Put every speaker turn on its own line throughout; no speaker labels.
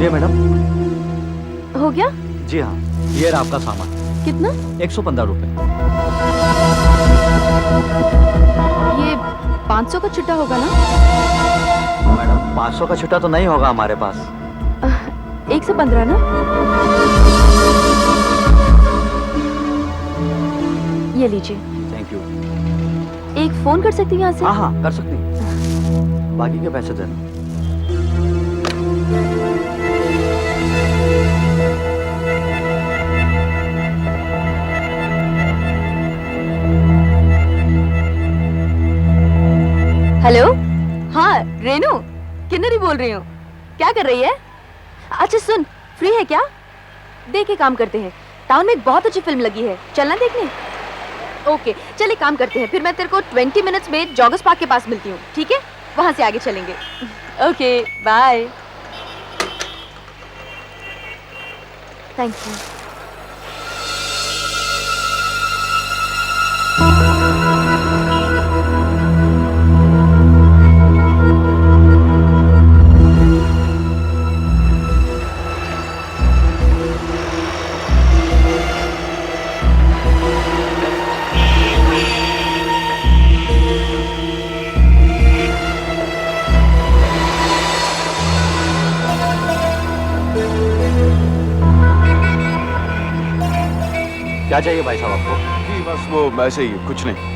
सुनिए मैडम।
हो गया?
जी हाँ, ये रहा आपका सामान।
कितना?
115 रुपए।
ये 500 का चिट्टा होगा ना?
मैडम 500 का छुट्टा तो नहीं होगा हमारे पास।
115 ना? ये लीजिए।
Thank you.
एक फोन कर सकती हैं यहाँ से?
हाँ हाँ कर सकती हैं। बाकी के पैसे देना।
हेलो, हाँ रेनू, किन्नरी बोल रही हूँ। क्या कर रही है? अच्छा सुन, फ्री है क्या? देख के काम करते हैं, टाउन में एक बहुत अच्छी फिल्म लगी है, चलना देखने? ओके चल एक काम करते हैं, फिर मैं तेरे को 20 मिनट्स में जॉगर्स पार्क के पास मिलती हूँ, ठीक है? वहां से आगे चलेंगे। Okay bye. Thank you.
क्या चाहिए भाई साहब आपको?
जी बस वो ऐसे ही, कुछ नहीं।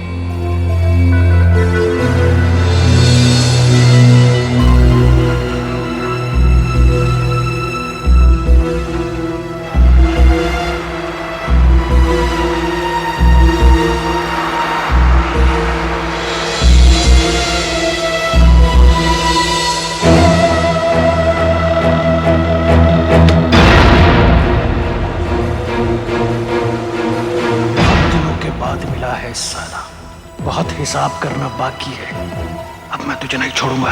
साला बहुत हिसाब करना बाकी है। अब मैं तुझे नहीं छोड़ूंगा।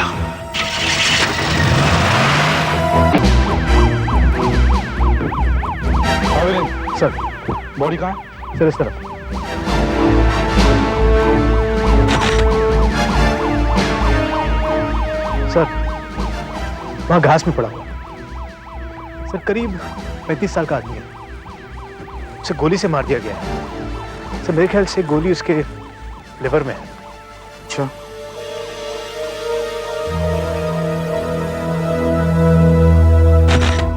सर बॉडी कहाँ है? सर इस तरफ। सर वहां घास में पड़ा हुआ। सर करीब 35 साल का आदमी है, उसे गोली से मार दिया गया है। सर मेरे ख्याल से गोली उसके लिवर में है।
अच्छा,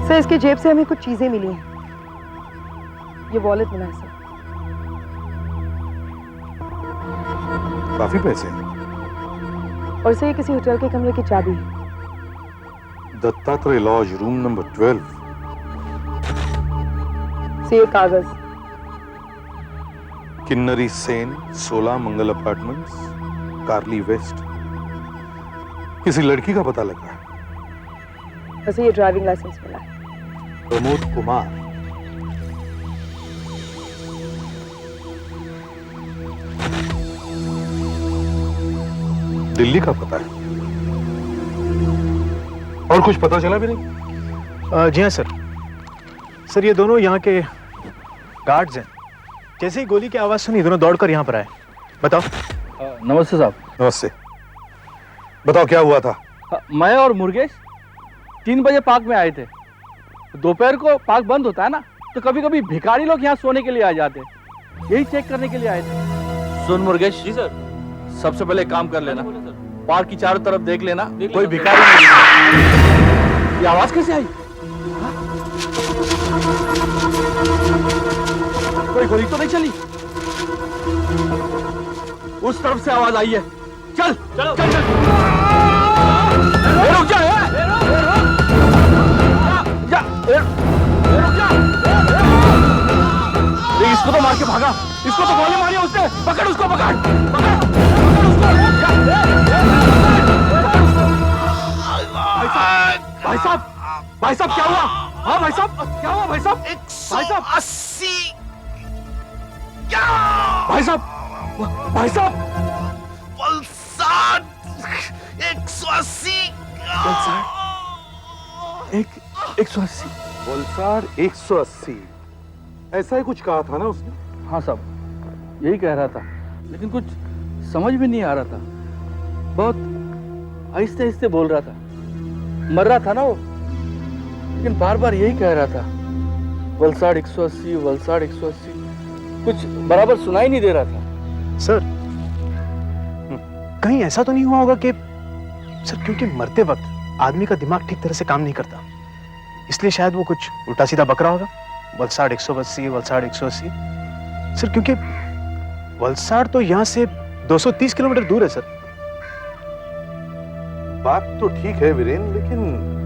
सर इसके जेब से हमें कुछ चीजें मिली हैं। ये वॉलेट मिला है सर।
काफी पैसे।
और सर ये किसी होटल के कमरे की चाबी है।
Dattatreya lodge room number 12।
Sir ये कागज।
Kinnari Sen 16 Mangal apartments, Karli west. किसी लड़की का पता लगा है।
वैसे ये ड्राइविंग लाइसेंस मिला है।
प्रमोद कुमार। दिल्ली का पता है। और कुछ पता चला भी नहीं? जी हाँ सर। सर ये दोनों यहाँ के गार्ड्स हैं। जैसे ही गोली की आवाज सुनी दोनों दौड़कर यहाँ पर आए। बताओ।
नमस्ते साहब।
नमस्ते। बताओ क्या हुआ था?
मैं और मुर्गेश 3 बजे पार्क में आए थे। दोपहर को पार्क बंद होता है ना, तो कभी कभी भिखारी लोग यहाँ सोने के लिए आ जाते, यही चेक करने के लिए आए थे।
सुन मुर्गेश।
जी सर। सबसे पहले काम कर लेना, पार्क की चारों तरफ देख लेना, कोई भिखारी नहीं। ये आवाज कैसे आई? कोई गोली तो नहीं चली? उस तरफ से आवाज आई है। चल चलो चल चल। रुक जा, रुक जा। इसको तो मार के भागा, इसको तो गोली मारी उसने। पकड़ उसको, पकड़ पकड़ उसको। भाई साहब, भाई साहब क्या हुआ? हाँ भाई साहब क्या हुआ? भाई साहब
180।
भाई साहब, भाई साहब
वलसाड 180।
180।
वलसाड 180। ऐसा ही कुछ कहा था ना उसने?
हाँ साहब यही कह रहा था, लेकिन कुछ समझ में नहीं आ रहा था। बहुत आहिस्ते आहिस्ते बोल रहा था। मर रहा था ना वो, लेकिन बार बार यही कह रहा था, वलसाड़ 180, वलसाड़ 180। कुछ बराबर सुनाई नहीं दे रहा था।
सर कहीं ऐसा तो नहीं हुआ होगा कि सर क्योंकि मरते वक्त आदमी का दिमाग ठीक तरह से काम नहीं करता, इसलिए शायद वो कुछ उल्टा सीधा बक रहा होगा। वलसाड़ 180, वलसाड़ 180। सर क्योंकि वलसाड़ तो यहाँ से 230 किलोमीटर दूर है सर।
बात तो ठीक है वीरेन, लेकिन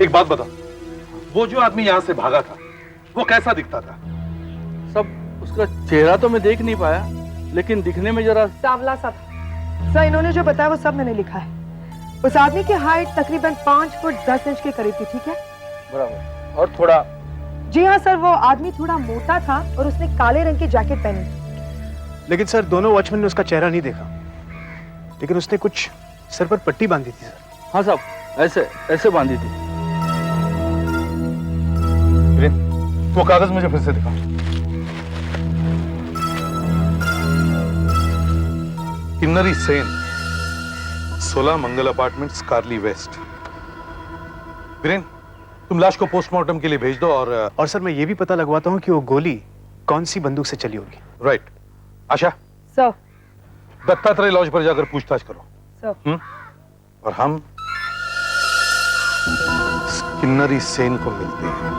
एक बात बता, वो जो आदमी यहां से भागा था वो कैसा दिखता था?
सब उसका चेहरा तो मैं देख नहीं पाया, लेकिन दिखने में जरा
सांवला सा था। सर इन्होंने जो बताया वो सब मैंने लिखा है। उस आदमी की हाइट तकरीबन 5 फुट 10 इंच के करीब थी, ठीक है?
बराबर। और थोड़ा,
जी हाँ सर, वो आदमी थोड़ा मोटा था और उसने काले रंग की जैकेट पहनी थी।
लेकिन सर दोनों वॉचमैन ने उसका चेहरा नहीं देखा, लेकिन उसने कुछ सर पर पट्टी बांधी थी सर।
हाँ साहब, ऐसे ऐसे बांधी थी।
वीरेन, वो कागज मुझे फिर से दिखा। Kinnari Sen, 16 Mangal apartments, Karli waste. वीरेन, तुम लाश को पोस्टमार्टम के लिए भेज दो। और
सर मैं ये भी पता लगवाता हूँ कि वो गोली कौन सी बंदूक से चली होगी।
राइट। आशा,
सर।
दत्तात्रेय लॉज पर जाकर पूछताछ करो।
सर।
और हम किन्नरी सेन को मिलते हैं।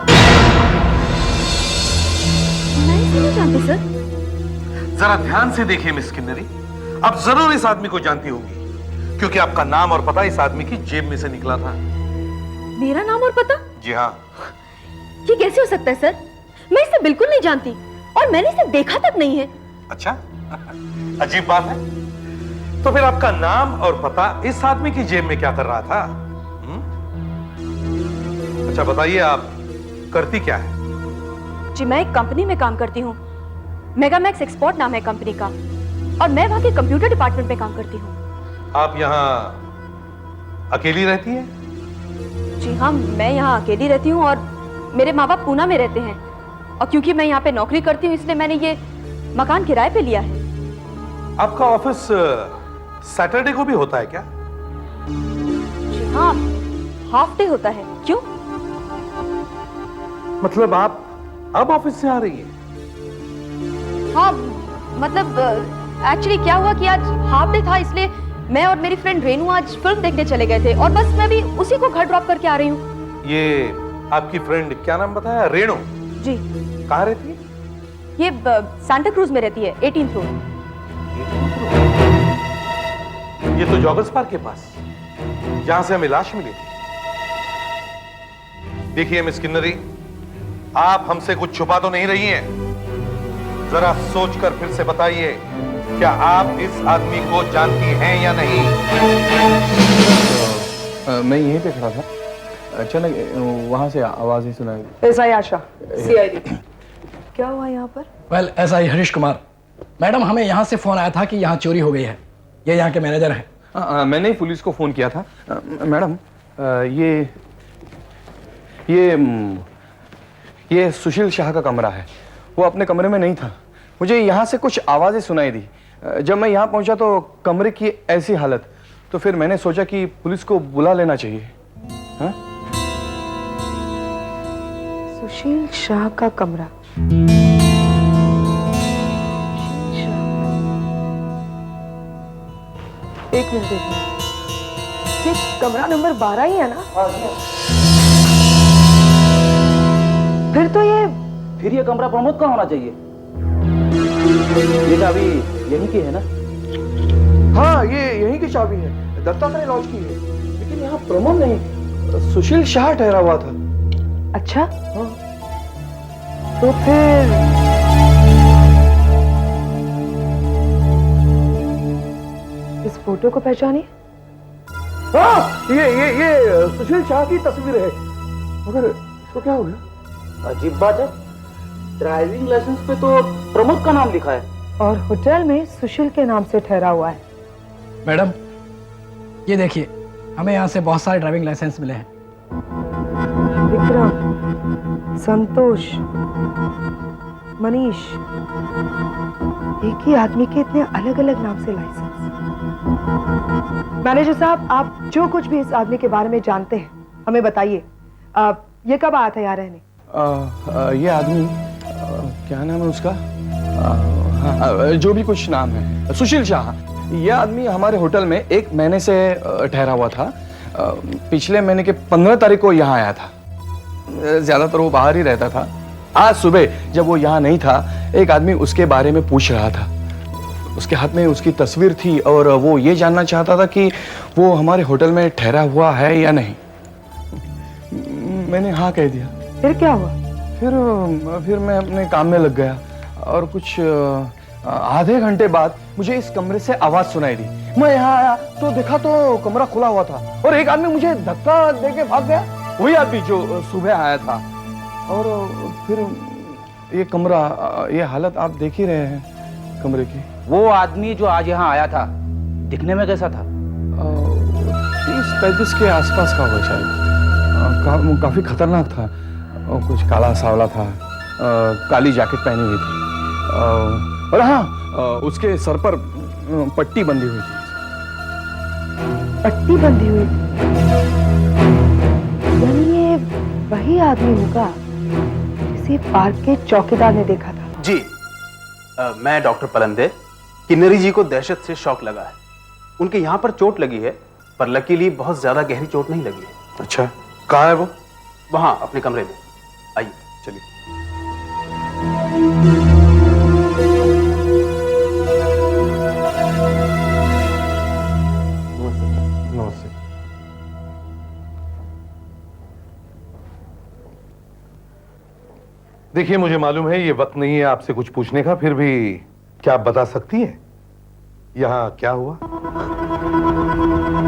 मैं इसे नहीं जानती सर।
जरा ध्यान से देखिए मिस किन्नरी, आप जरूर इस आदमी को जानती होंगी, क्योंकि आपका नाम और पता इस आदमी की जेब में से निकला था।
मेरा नाम और पता?
जी हाँ।
ये कैसे हो सकता है सर? मैं इसे बिल्कुल नहीं जानती और मैंने इसे देखा तक नहीं है।
अच्छा, अजीब बात है। तो फिर आपका नाम और पता इस आदमी की जेब में क्या कर रहा था? अच्छा बताइए, आप करती क्या है?
जी मैं एक कंपनी में काम करती हूँ, मेगामैक्स एक्सपोर्ट नाम है कंपनी का, और मैं वहां के कंप्यूटर डिपार्टमेंट में काम करती हूँ।
आप यहाँ अकेली रहती हैं?
जी हाँ, मैं यहाँ अकेली रहती हूँ और मेरे माँ बाप पूना में रहते हैं, और क्योंकि मैं यहाँ पे नौकरी करती हूँ इसलिए मैंने ये मकान किराए पे लिया है।
आपका ऑफिस सैटरडे को भी होता है क्या?
जी हाँ, हाफ डे होता है। क्यों?
मतलब आप अब ऑफिस से आ रही हैं?
हाँ, मतलब एक्चुअली क्या हुआ कि आज हाफ डे था, इसलिए मैं और मेरी फ्रेंड रेनू आज फिल्म देखने चले गए थे और बस मैं भी उसी को घर ड्रॉप करके आ रही हूँ। ये
आपकी फ्रेंड क्या नाम बताया? रेणु?
जी।
कहाँ रहती है?
ये सांता क्रूज में रहती है, 18th फ्लोर।
ये तो जॉगर्स पार्क के पास, जहां से हमें लाश मिली थी। देखिए मिस किन्नरी, आप हमसे कुछ छुपा तो नहीं रही हैं। जरा सोचकर फिर से बताइए, क्या आप इस आदमी को जानती हैं या नहीं?
मैं यहीं पे खड़ा था, अचानक वहां से आवाज ही सुनाई।
एसआई आशा, सीआईडी। क्या हुआ यहाँ पर?
Well, SI Harish Kumar. Madam, हमें यहाँ से फोन आया था कि यहाँ चोरी हो गई है। ये यहाँ के मैनेजर हैं।
मैंने ही पुलिस को फोन किया था। मैडम, ये सुशील शाह का कमरा है। वो अपने कमरे में नहीं था। मुझे यहाँ से कुछ आवाजें सुनाई दी। जब मैं यहाँ पहुंचा तो कमरे की ऐसी हालत, तो फिर मैंने सोचा कि पुलिस को बुला लेना चाहिए। हाँ?
सुशील शाह का कमरा। एक मिनट देखिए, ये कमरा नंबर 12 ही है ना? फिर
ये कमरा प्रमोद का होना चाहिए। ये चाबी यहीं की है ना?
हाँ, ये यहीं की चाबी है, दत्तात्रेय लॉज की है। लेकिन यहाँ प्रमोद नहीं, सुशील शाह ठहरा हुआ था।
अच्छा, हाँ। तो फिर इस फोटो को पहचानिए।
हाँ, ये सुशील शाह की तस्वीर है। मगर इसको क्या हो गया?
अजीब बात है, ड्राइविंग लाइसेंस पे तो प्रमोद का नाम लिखा है
और होटल में सुशील के नाम से ठहरा हुआ है।
मैडम, ये देखिए, हमें यहाँ से बहुत सारे ड्राइविंग लाइसेंस मिले हैं।
विक्रम, संतोष, मनीष, एक ही आदमी के इतने अलग अलग नाम से लाइसेंस। मैनेजर साहब, आप जो कुछ भी इस आदमी के बारे में जानते हैं हमें बताइए, ये कब आया था यहाँ रहने?
ये आदमी क्या नाम है उसका? हाँ, जो भी कुछ नाम है, सुशील शाह। यह आदमी हमारे होटल में 1 महीने से ठहरा हुआ था। पिछले महीने के 15 तारीख को यहाँ आया था। ज्यादातर वो बाहर ही रहता था। आज सुबह जब वो यहाँ नहीं था, एक आदमी उसके बारे में पूछ रहा था। उसके हाथ में उसकी तस्वीर थी और वो ये जानना चाहता था कि वो हमारे होटल में ठहरा हुआ है या नहीं। मैंने हाँ कह दिया।
फिर क्या हुआ?
फिर मैं अपने काम में लग गया और कुछ आधे घंटे बाद मुझे इस कमरे से आवाज सुनाई दी। मैं यहाँ आया तो देखा तो कमरा खुला हुआ था और एक आदमी मुझे धक्का देके भाग गया। वही आदमी जो सुबह आया था। और फिर ये कमरा, ये हालत आप देख ही रहे हैं कमरे की।
वो आदमी जो आज यहाँ आया था, दिखने में कैसा था?
30-35 के आसपास का होगा शायद। काफी खतरनाक था। कुछ काला सावला था, काली जैकेट पहनी हुई थी और हाँ, उसके सर पर पट्टी बंधी हुई थी।
पट्टी बंधी हुई थी? यानी ये वही आदमी होगा जिसे पार्क के चौकीदार ने देखा था।
जी, मैं डॉक्टर पलंदे। किन्नरी जी को दहशत से शॉक लगा है। उनके यहाँ पर चोट लगी है, पर लकीली बहुत ज्यादा गहरी चोट नहीं लगी है।
अच्छा, कहाँ है वो?
वहां अपने कमरे में। आइए चलिए।
नमस्ते। देखिए, मुझे मालूम है ये वक्त नहीं है आपसे कुछ पूछने का, फिर भी क्या आप बता सकती हैं यहाँ क्या हुआ?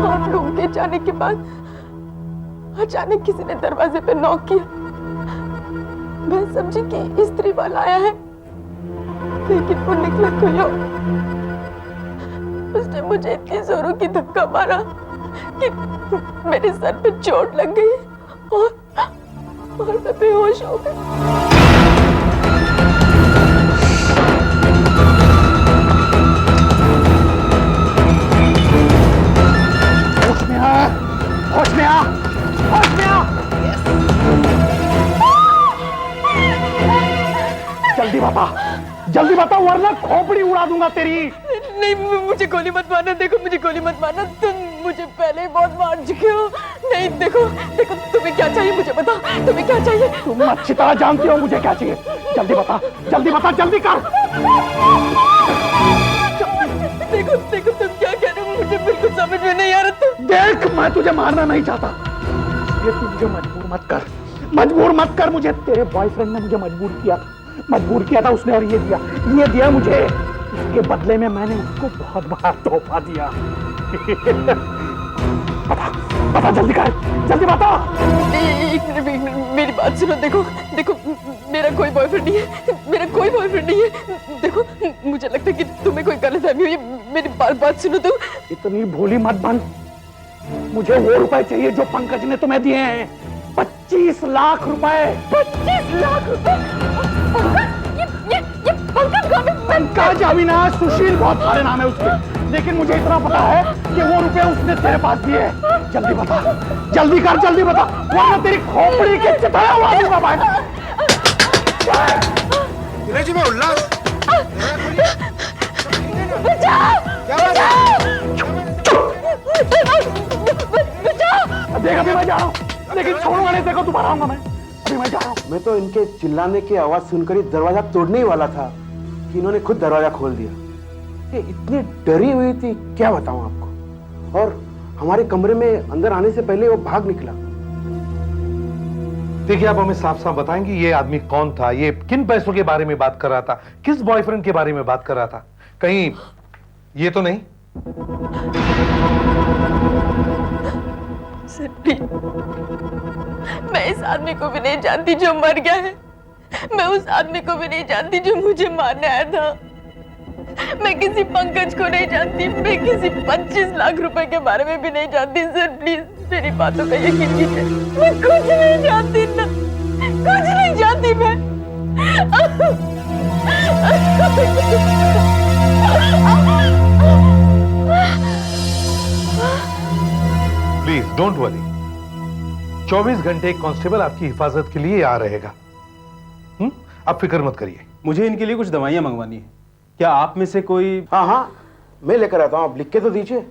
आप लोगों के जाने के बाद अचानक किसी ने दरवाजे पे नॉक किया। मैं समझी कि स्त्री वाला आया है, लेकिन वो निकला कोई और। उसने मुझे इतनी जोरों की धक्का मारा कि मेरे सर पे चोट लग गई और मैं बेहोश हो गई।
होश में आ, होश में आ। जल्दी बता वरना खोपड़ी उड़ा दूंगा तेरी।
नहीं, मुझे गोली मत मारना। देखो, मुझे गोली मत मारना। तुम मुझे पहले ही बहुत मार चुके हो। नहीं, देखो तुम्हें क्या चाहिए मुझे बता। तुम्हें क्या चाहिए?
तुम अच्छी तरह जानती हो मुझे क्या चाहिए। जल्दी बता, जल्दी कर।
देखो तुम क्या कह रहे हो, मुझे बिल्कुल समझ में नहीं आ रहा। तुम
देख, मैं तुझे मारना नहीं चाहता, ये तू मुझे मजबूर मत कर मुझे। तेरे बॉयफ्रेंड ने मुझे मजबूर किया था उसने, और ये दिया मुझे। इसके बदले में मैंने उसको बहुत बड़ा तोहफा दिया। बता जल्दी कर, जल्दी बता।
एक मिनट, मेरी बात सुनो। देखो मेरा कोई बॉयफ्रेंड नहीं है। देखो, मुझे लगता है कि तुम्हें कोई गलतफहमी हुई है। मेरी बात सुनो। तुम
इतनी भोली मत बन। मुझे वो रुपए चाहिए जो पंकज ने तुम्हें दिए हैं। 25 लाख रुपए।
25 लाख रुपए? ये पंकज कौन है?
पंकज अविनाश सुशील बहुत सारे नाम है उसके, लेकिन मुझे इतना पता है कि वो रुपए उसने तेरे पास दिए। जल्दी बता, जल्दी बता, वरना तेरी खोपड़ी के चिताया उड़ा दूंगा मैं।
जी मैं उल्ला।
देख, अभी मैं जा रहा हूँ, लेकिन छोड़ूंगा नहीं। देखो दोबारा आऊंगा मैं। अभी मैं जा रहा हूँ।
मैं तो इनके चिल्लाने की आवाज सुनकर ही दरवाजा तोड़ने ही वाला था कि इन्होंने खुद दरवाजा खोल दिया। ये इतनी डरी हुई थी, क्या बताऊं आपको। और हमारे कमरे में अंदर आने से पहले वो भाग निकला।
देखिए, आप हमें साफ साफ बताएंगे ये आदमी कौन था? ये किन पैसों के बारे में बात कर रहा था? किस बॉयफ्रेंड के बारे में बात कर रहा था? कहीं ये तो नहीं?
मैं इस आदमी को भी नहीं जानती जो मर गया है। मैं उस आदमी को भी नहीं जानती जो मुझे मारने आया था। मैं किसी पंकज को नहीं जानती। मैं किसी 25 लाख रुपए के बारे में भी नहीं जानती। सर प्लीज मेरी बातों का यकीन कीजिए। मैं कुछ नहीं जानती ना, कुछ नहीं जानती मैं।
प्लीज डोंट वरी, 24 घंटे एक कांस्टेबल आपकी हिफाजत के लिए आ रहेगा। आप फिक्र मत करिए।
मुझे इनके लिए कुछ दवाइयां मंगवानी है, क्या आप में से कोई?
हाँ हाँ, मैं लेकर आता हूँ, आप लिख के तो दीजिए।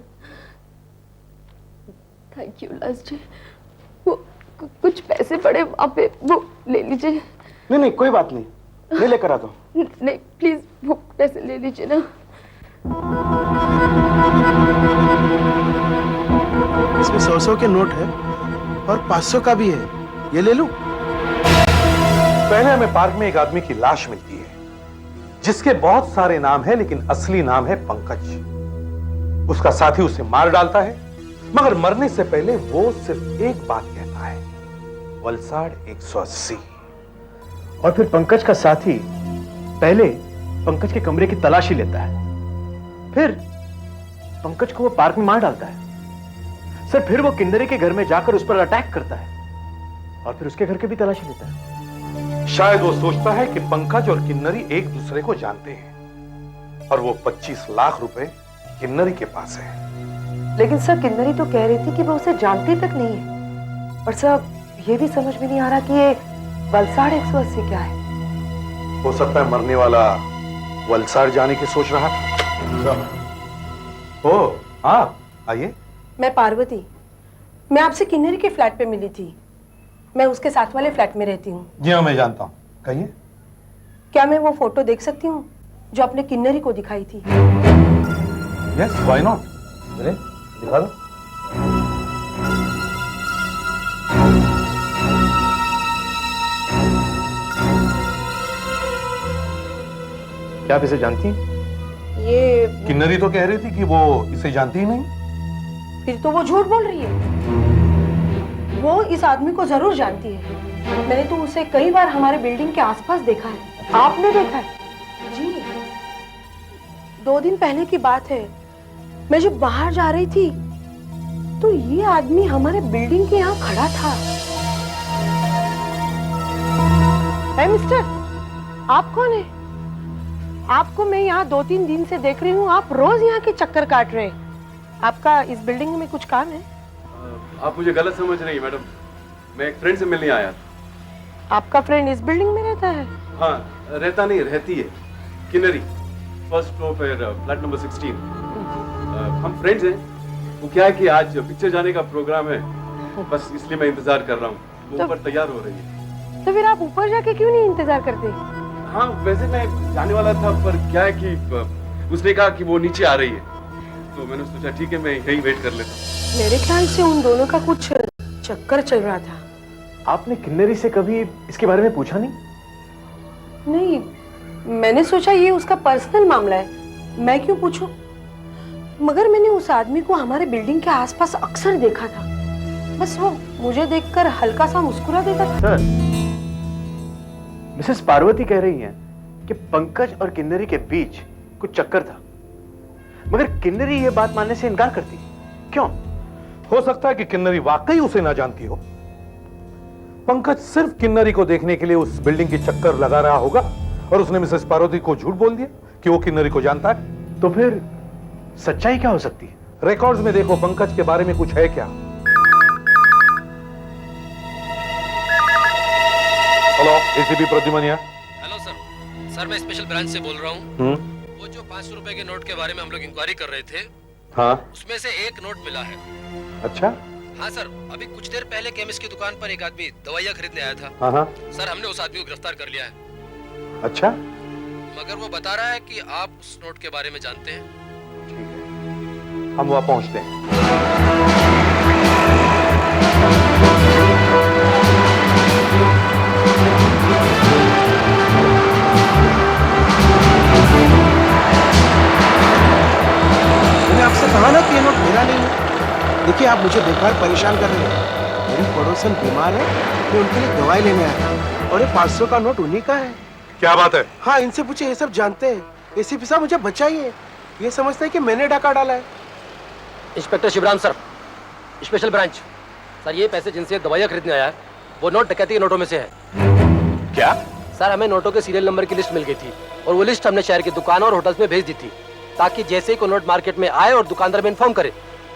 थैंक यू लास जी। वो कुछ पैसे पड़े वहाँ पे, वो ले लीजिए।
नहीं नहीं, कोई बात नहीं, मैं लेकर आता हूँ।
नहीं प्लीज, वो पैसे ले लीजिए ना।
इसमें 100 के नोट है और 500 का भी है, ये ले लूं?
पहले हमें पार्क में एक आदमी की लाश मिलती है जिसके बहुत सारे नाम हैं, लेकिन असली नाम है पंकज। उसका साथी उसे मार डालता है, मगर मरने से पहले वो सिर्फ एक बात कहता है, वलसाड 180।
और फिर पंकज का साथी पहले पंकज के कमरे की तलाशी लेता है, फिर पंकज को वो पार्क में मार डालता है। सर फिर वो किन्नरी के घर में जाकर उस पर अटैक करता है और फिर उसके घर की भी तलाशी लेता है।
शायद वो सोचता है कि पंकज और किन्नरी एक दूसरे को जानते हैं और वो 25 लाख रुपए किन्नरी के पास है।
लेकिन सर किन्नरी तो कह रही थी कि वो उसे जानती तक नहीं है। और सर ये भी समझ में नहीं आ रहा कि ये वलसाड 180 क्या है।
हो सकता है मरने वाला वलसाड जाने की सोच रहा था। ओ हाँ, आइए।
मैं पार्वती, मैं आपसे किन्नरी के फ्लैट पे मिली थी। मैं उसके साथ वाले फ्लैट में रहती हूँ।
जी हाँ, मैं जानता हूँ, कहिए।
क्या मैं वो फोटो देख सकती हूँ जो आपने किन्नरी को दिखाई थी?
Yes, why not. चलिए दिखा दो।
क्या आप इसे जानती हैं?
ये
किन्नरी तो कह रही थी कि वो इसे जानती ही नहीं।
फिर तो वो झूठ बोल रही है। वो इस आदमी को जरूर जानती है। मैंने तो उसे कई बार हमारे बिल्डिंग के आसपास देखा है। आपने देखा है? जी, 2 दिन पहले की बात है। मैं जब बाहर जा रही थी तो ये आदमी हमारे बिल्डिंग के यहाँ खड़ा था। मिस्टर, आप कौन है? आपको मैं यहाँ 2-3 दिन से देख रही हूँ। आप रोज यहाँ के चक्कर काट रहे हैं। आपका इस बिल्डिंग में कुछ काम है?
आप मुझे गलत समझ रही हैं मैडम, मैं एक फ्रेंड से मिलने आया था।
आपका फ्रेंड इस बिल्डिंग में रहता है?
हाँ, रहता नहीं, रहती है। किन्नरी, फर्स्ट फ्लोर पर, फ्लैट नंबर 16। हम फ्रेंड्स हैं। वो क्या है कि आज पिक्चर जाने का प्रोग्राम है, बस इसलिए मैं इंतजार कर रहा हूँ। वो ऊपर तैयार हो रही है।
तो फिर आप ऊपर जाके क्यों नहीं इंतजार करते?
हाँ, वैसे मैं जाने वाला था, पर क्या है कि उसने कहा कि वो नीचे आ रही है, तो मैंने सोचा ठीक है, मैं यहीं वेट कर लेता हूँ।
मेरे ख्याल से उन दोनों का कुछ चक्कर चल रहा था।
आपने किन्नरी से कभी इसके बारे में पूछा नहीं?
नहीं, मैंने सोचा ये उसका पर्सनल मामला है, मैं क्यों पूछूं? मगर मैंने उस आदमी को हमारे बिल्डिंग के आसपास अक्सर देखा था। बस वो मुझे देखकर हल्का सा मुस्कुरा देता था।
सर, मिसेस पार्वती कह रही हैं कि पंकज और किन्नरी के बीच कुछ चक्कर था, मगर किन्नरी ये बात मानने से इनकार करती है। क्यों?
हो सकता है कि किन्नरी वाकई उसे ना जानती हो। पंकज सिर्फ किन्नरी को देखने के लिए उस बिल्डिंग की चक्कर लगा रहा होगा और उसने मिसेस पार्वती को झूठ बोल दिया कि वो किन्नरी को जानता है।
तो फिर सच्चाई क्या हो सकती है?
रिकॉर्ड्स में देखो, पंकज के बारे में कुछ है क्या? Hello, ACP Pradyuman.
Hello sir, sir मैं स्पेशल ब्रांच से बोल रहा हूँ। वो जो 500 रुपए के नोट के बारे में हम लोग इंक्वायरी कर रहे थे,
हाँ,
उसमें से एक नोट मिला है।
अच्छा।
हाँ सर, अभी कुछ देर पहले केमिस्ट की दुकान पर एक आदमी दवाइयाँ खरीदने आया था।
हाँ हाँ।
सर हमने उस आदमी को गिरफ्तार कर लिया है।
अच्छा,
मगर वो बता रहा है कि आप उस नोट के बारे में जानते हैं।
ठीक है, हम वहाँ पहुँचते हैं।
मैंने आपसे कहा ना कि ये नोट मेरा नहीं है। देखिए, आप मुझे बेकार परेशान कर रहे हैं। मेरी पड़ोसन बीमार है, मैं उनके लिए दवाई लेने आया था और ये 500 का नोट उन्हीं का है।
क्या बात है?
हाँ, इनसे पूछे, ये सब जानते हैं। एसीपी साहब मुझे बचाइए, ये समझते हैं कि मैंने डाका डाला है।
Inspector Shivram sir, special branch. Sir ये पैसे जिनसे दवाइयाँ खरीदने आया है, वो नोट डकैती के नोटों में से है।
क्या?
सर हमें नोटों के सीरियल नंबर की लिस्ट मिल गई थी और वो लिस्ट हमने शहर की दुकानों और होटल्स में भेज दी थी, ताकि जैसे ही कोई नोट मार्केट में आए और दुकानदार में इन्फॉर्म करे।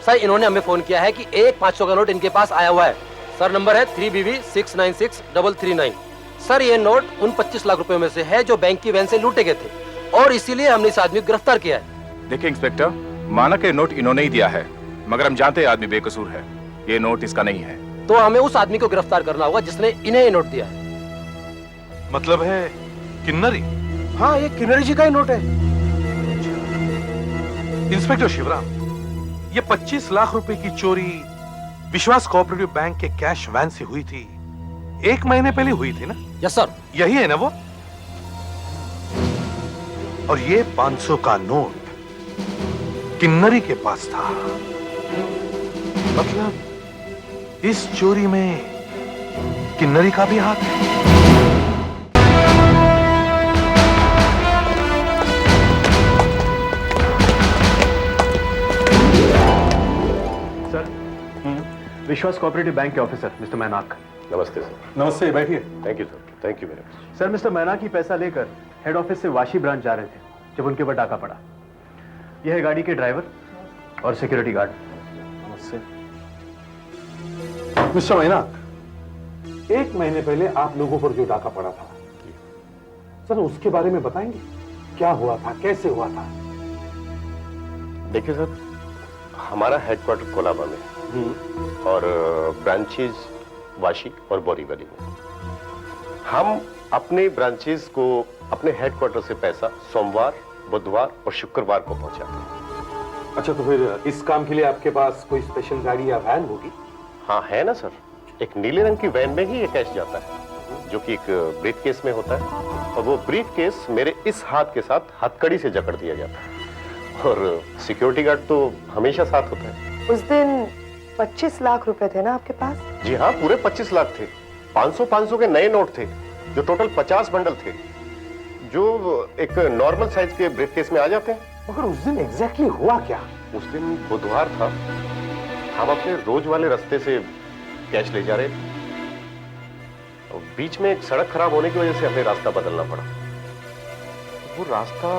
सर इन्होंने हमें फोन किया है कि एक 500 का नोट इनके पास आया हुआ है। सर नंबर है 3BV696339। सर ये नोट उन 25 लाख रुपए में से है जो बैंक की वैन से लूटे गए थे और इसीलिए हमने इस आदमी को गिरफ्तार किया है।
देखिए इंस्पेक्टर, माना के नोट इन्होंने ही दिया है, मगर हम जानते हैं आदमी बेकसूर है। ये नोट इसका नहीं है।
तो हमें उस आदमी को गिरफ्तार करना होगा जिसने इन्हें ये नोट दिया है।
मतलब है किन्नरी?
हाँ, ये किन्नरी जी का ही नोट है।
इंस्पेक्टर शिवराम, ये 25 लाख रुपए की चोरी विश्वास कोऑपरेटिव बैंक के कैश वैन से हुई थी। 1 महीने पहले हुई थी ना?
Yes sir.
यही है ना वो? और ये 500 का नोट किन्नरी के पास था। मतलब इस चोरी में किन्नरी का भी हाथ है।
सर, विश्वास कोऑपरेटिव बैंक के ऑफिसर मिस्टर मैनाक।
नमस्ते सर।
नमस्ते, बैठिए।
Thank you sir, thank you very much.
Sir, mister Mainak ही पैसा लेकर हेड ऑफिस से वाशी ब्रांच जा रहे थे जब उनके ऊपर डाका पड़ा। यह है गाड़ी के ड्राइवर और सिक्योरिटी गार्ड।
मिस्टर मैनाक, 1 महीने पहले आप लोगों पर जो डाका पड़ा था, सर उसके बारे में बताएंगे? क्या हुआ था, कैसे हुआ था?
देखिए सर, हमारा हेडक्वार्टर कोलाबा में और ब्रांचेज वाशी और बोरीवली में। हम अपने ब्रांचेज को अपने हेडक्वार्टर से पैसा सोमवार, बुधवार और शुक्रवार को पहुंचाते हैं।
अच्छा, तो फिर इस काम के लिए आपके पास कोई स्पेशल गाड़ी या वैन होगी?
हाँ है ना सर, एक नीले रंग की वैन में ही ये कैश जाता है जो कि एक ब्रीफ केस में होता है, और वो ब्रीफ केस मेरे इस हाथ के साथ हथकड़ी से जकड़ दिया जाता है, और सिक्योरिटी गार्ड तो हमेशा साथ होता है।
उस दिन 25 लाख रुपए थे ना आपके पास?
जी हाँ, पूरे 25 लाख थे। 500 के नए नोट थे जो टोटल 50 बंडल थे, जो एक नॉर्मल साइज के ब्रीफ केस में आ जाते हैं।
मगर उस दिन एग्जैक्टली हुआ क्या?
उस दिन बुधवार था, हम अपने रोज वाले रास्ते से कैश ले जा रहे थे। बीच में एक सड़क खराब होने की वजह से हमें रास्ता बदलना पड़ा। वो रास्ता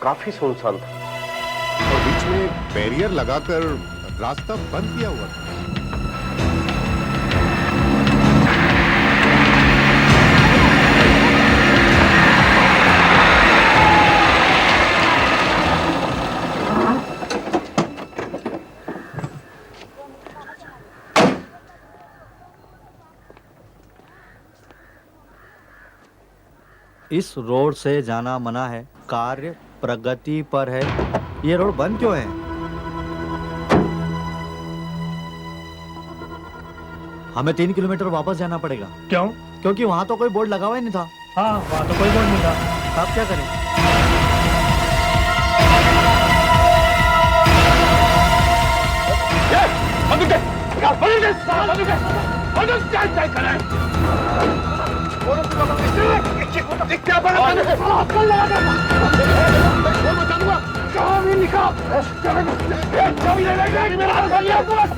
काफी सुनसान था
और बीच में बैरियर लगाकर रास्ता बंद किया हुआ था।
इस रोड से जाना मना है, कार्य प्रगति पर है। ये रोड बंद क्यों है? हमें 3 किलोमीटर वापस जाना पड़ेगा।
क्यों?
क्योंकि वहाँ तो कोई बोर्ड लगा हुआ ही नहीं था।
हाँ, वहाँ तो कोई बोर्ड नहीं था।
अब क्या करें?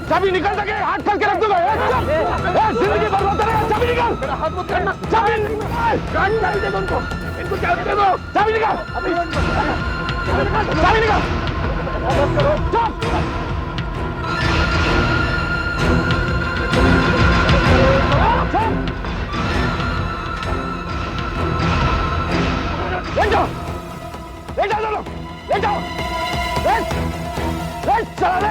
चाबी निकल सके हाथ करके रख दूंगा। जिंदगी बर्बाद करेगा। चाबी निकाल, मेरा हाथ मत करना। चाबी दे दो उनको, इनको चाबी दे दो। चाबी निकाल, चाबी निकाल। ले जाओ, ले जाओ दोनों, ले जाओ। चला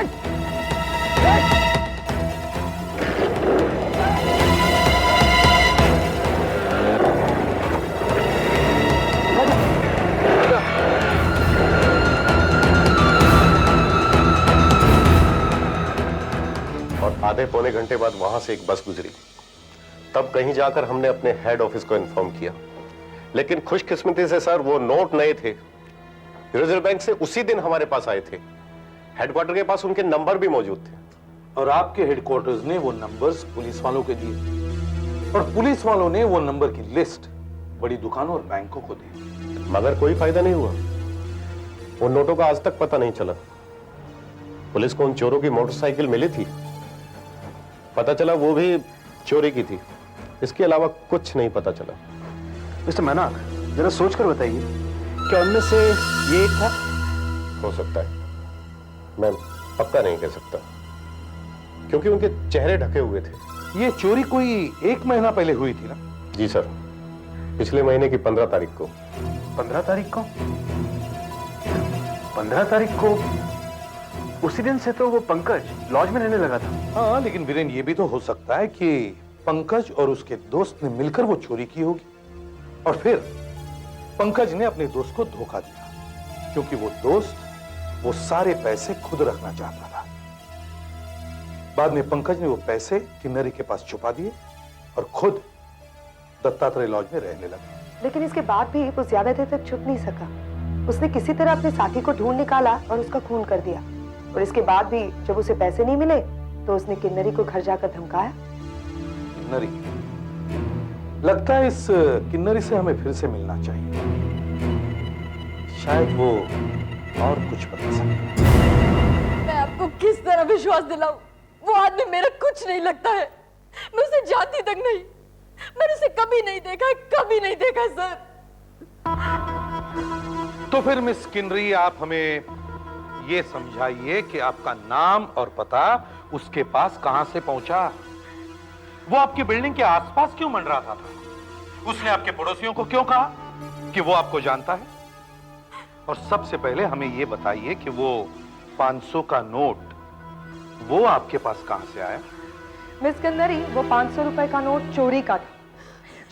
और आधे पौने घंटे बाद वहां से एक बस गुजरी। तब कहीं जाकर हमने अपने हेड ऑफिस को इन्फॉर्म किया, लेकिन खुशकिस्मती से सर वो नोट नए थे, रिजर्व बैंक से उसी दिन हमारे पास आए थे। हेडक्वार्टर के पास उनके नंबर भी मौजूद थे,
और आपके हेडक्वार्टर्स ने वो नंबर्स पुलिस वालों को दिए, और पुलिस वालों ने वो नंबर की लिस्ट बड़ी दुकानों और बैंकों को दी।
मगर कोई फायदा नहीं हुआ। उन नोटों का आज तक पता नहीं चला। पुलिस को उन चोरों की मोटरसाइकिल मिली थी, पता चला वो भी चोरी की थी। इसके अलावा कुछ नहीं पता चला।
मिस्टर मैनाक, जरा सोचकर बताइए, क्या उनमें से ये एक था?
हो सकता है, मैं पक्का नहीं कह सकता, क्योंकि उनके चेहरे ढके हुए थे।
ये चोरी कोई 1 महीना पहले हुई थी ना?
जी सर, पिछले महीने की 15 तारीख को।
15 तारीख को? 15 तारीख को? उसी दिन से तो वो पंकज लॉज में रहने लगा था।
हाँ, लेकिन वीरेन ये भी तो हो सकता है कि पंकज और उसके दोस्त ने मिलकर वो चोरी की होगी और फिर पंकज ने अपने दोस्त को धोखा दिया क्योंकि वो दोस्त वो सारे पैसे खुद रखना चाहता था। बाद में पंकज ने वो पैसे किन्नरी के पास छुपा दिए और खुद दत्तात्रेय लॉज में रहने लगा।
लेकिन इसके बाद भी वो ज्यादा देर तक छुप नहीं सका। उसने किसी तरह अपने साथी को ढूंढ निकाला और उसका खून कर दिया। और इसके बाद भी जब उसे पैसे नहीं मिले तो उसने किन्नरी को घर जाकर धमकाया।
किन्नरी? लगता है इस किन्नरी से हमें फिर से मिलना चाहिए, शायद वो और कुछ बता सके।
मैं आपको किस तरह विश्वास दिलाऊं? वो आदमी मेरा कुछ नहीं लगता है। मैं उसे जानती तक नहीं। मैंने उसे कभी नहीं देखा, कभी नहीं देखा सर।
तो फिर मिस किन्नरी, आप हमें ये समझाइए कि आपका नाम और पता उसके पास कहां से पहुंचा? वो आपकी बिल्डिंग के आसपास क्यों मंडराता था? उसने आपके पड़ोसियों को क्यों कहा कि वो आपको जानता है? और सबसे पहले हमें ये बताइए कि वो 500 का नोट वो आपके पास कहां से आया?
मिस किन्नरी, वो 500 रुपए का नोट चोरी का था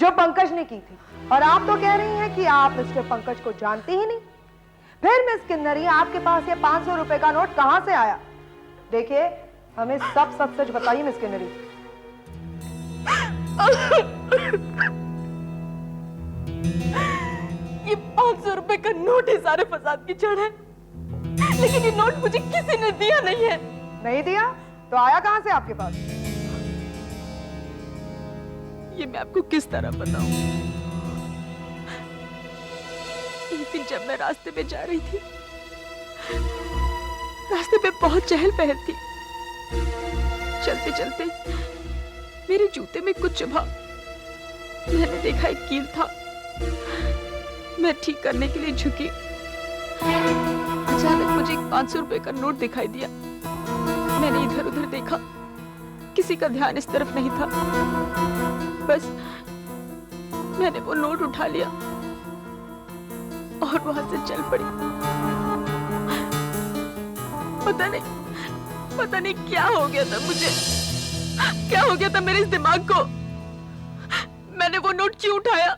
जो पंकज ने की थी। और आप तो कह रही हैं कि आप मिस्टर पंकज को जानती ही नहीं। फिर मिस किन्नरी, आपके पास ये 500 रुपए का नोट कहां से आया? देखिए, हमें सब सच सच बताइए मिस किन्नरी।
ये 500 रुपए का नोट ही सारे फसाद की जड़ है। लेकिन ये नोट मुझे किसी ने दिया नहीं है।
नहीं दिया तो आया कहां से आपके पास?
ये मैं आपको किस तरह बताऊं? एक दिन जब मैं रास्ते में जा रही थी, रास्ते पे बहुत चहल पहल थी। चलते चलते मेरे जूते में कुछ चुभा। मैंने देखा एक कील था। मैं ठीक करने के लिए झुकी। अचानक मुझे एक 500 रुपए का नोट दिखाई दिया। मैंने इधर उधर देखा, किसी का ध्यान इस तरफ नहीं था। बस मैंने वो नोट उठा लिया और वहां से चल पड़ी। पता नहीं क्या हो गया था मुझे, क्या हो गया था मेरे इस दिमाग को। मैंने वो नोट क्यों उठाया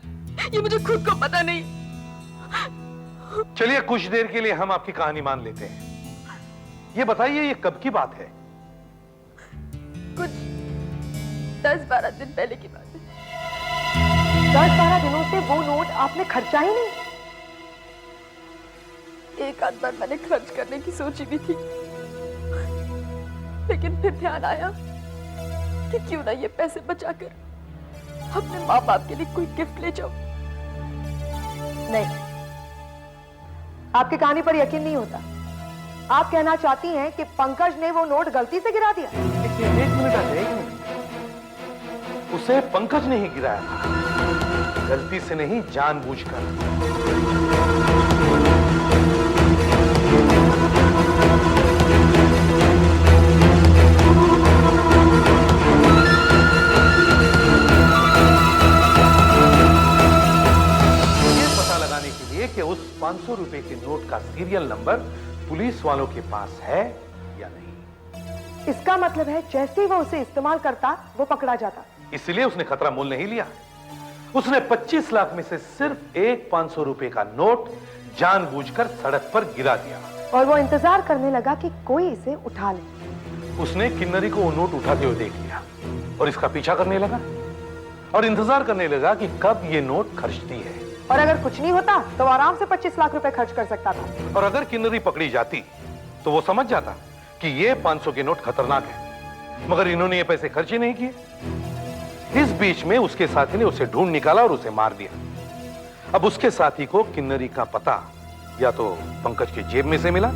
ये मुझे खुद को पता नहीं।
चलिए, कुछ देर के लिए हम आपकी कहानी मान लेते हैं। ये बताइए, ये कब की बात है?
कुछ 10-12 दिन पहले की बात है।
10-12 दिनों से वो नोट आपने खर्चा ही नहीं?
एक आध बार मैंने खर्च करने की सोची भी थी, लेकिन फिर ध्यान आया कि क्यों ना ये पैसे बचाकर अपने माँ बाप के लिए कोई गिफ्ट ले जाऊं।
नहीं, आपकी कहानी पर यकीन नहीं होता। आप कहना चाहती हैं कि पंकज ने वो नोट गलती से गिरा दिया?
एक मिनट। उसे पंकज ने ही गिराया था, गलती से नहीं, जानबूझकर। कि उस 500 रुपए के नोट का सीरियल नंबर पुलिस वालों के पास है या नहीं।
इसका मतलब है जैसे ही वो उसे इस्तेमाल करता वो पकड़ा जाता।
इसलिए उसने खतरा मोल नहीं लिया। उसने 25 लाख में से सिर्फ एक 500 रुपए का नोट जानबूझकर सड़क पर गिरा दिया
और वो इंतजार करने लगा कि कोई इसे उठा ले।
उसने किन्नरी को वो नोट उठाते हुए देख लिया और इसका पीछा करने लगा और इंतजार करने लगा कि कब ये नोट खर्चती है।
और अगर कुछ नहीं होता तो आराम से 25 लाख रुपए खर्च कर सकता था।
और अगर किन्नरी पकड़ी जाती तो वो समझ जाता कि ये 500 के नोट खतरनाक है, मगर इन्होंने ये पैसे खर्च ही नहीं किए। इस बीच में उसके साथी ने उसे ढूंढ निकाला और उसे मार दिया। अब उसके साथी को किन्नरी का पता या तो पंकज के जेब में से मिला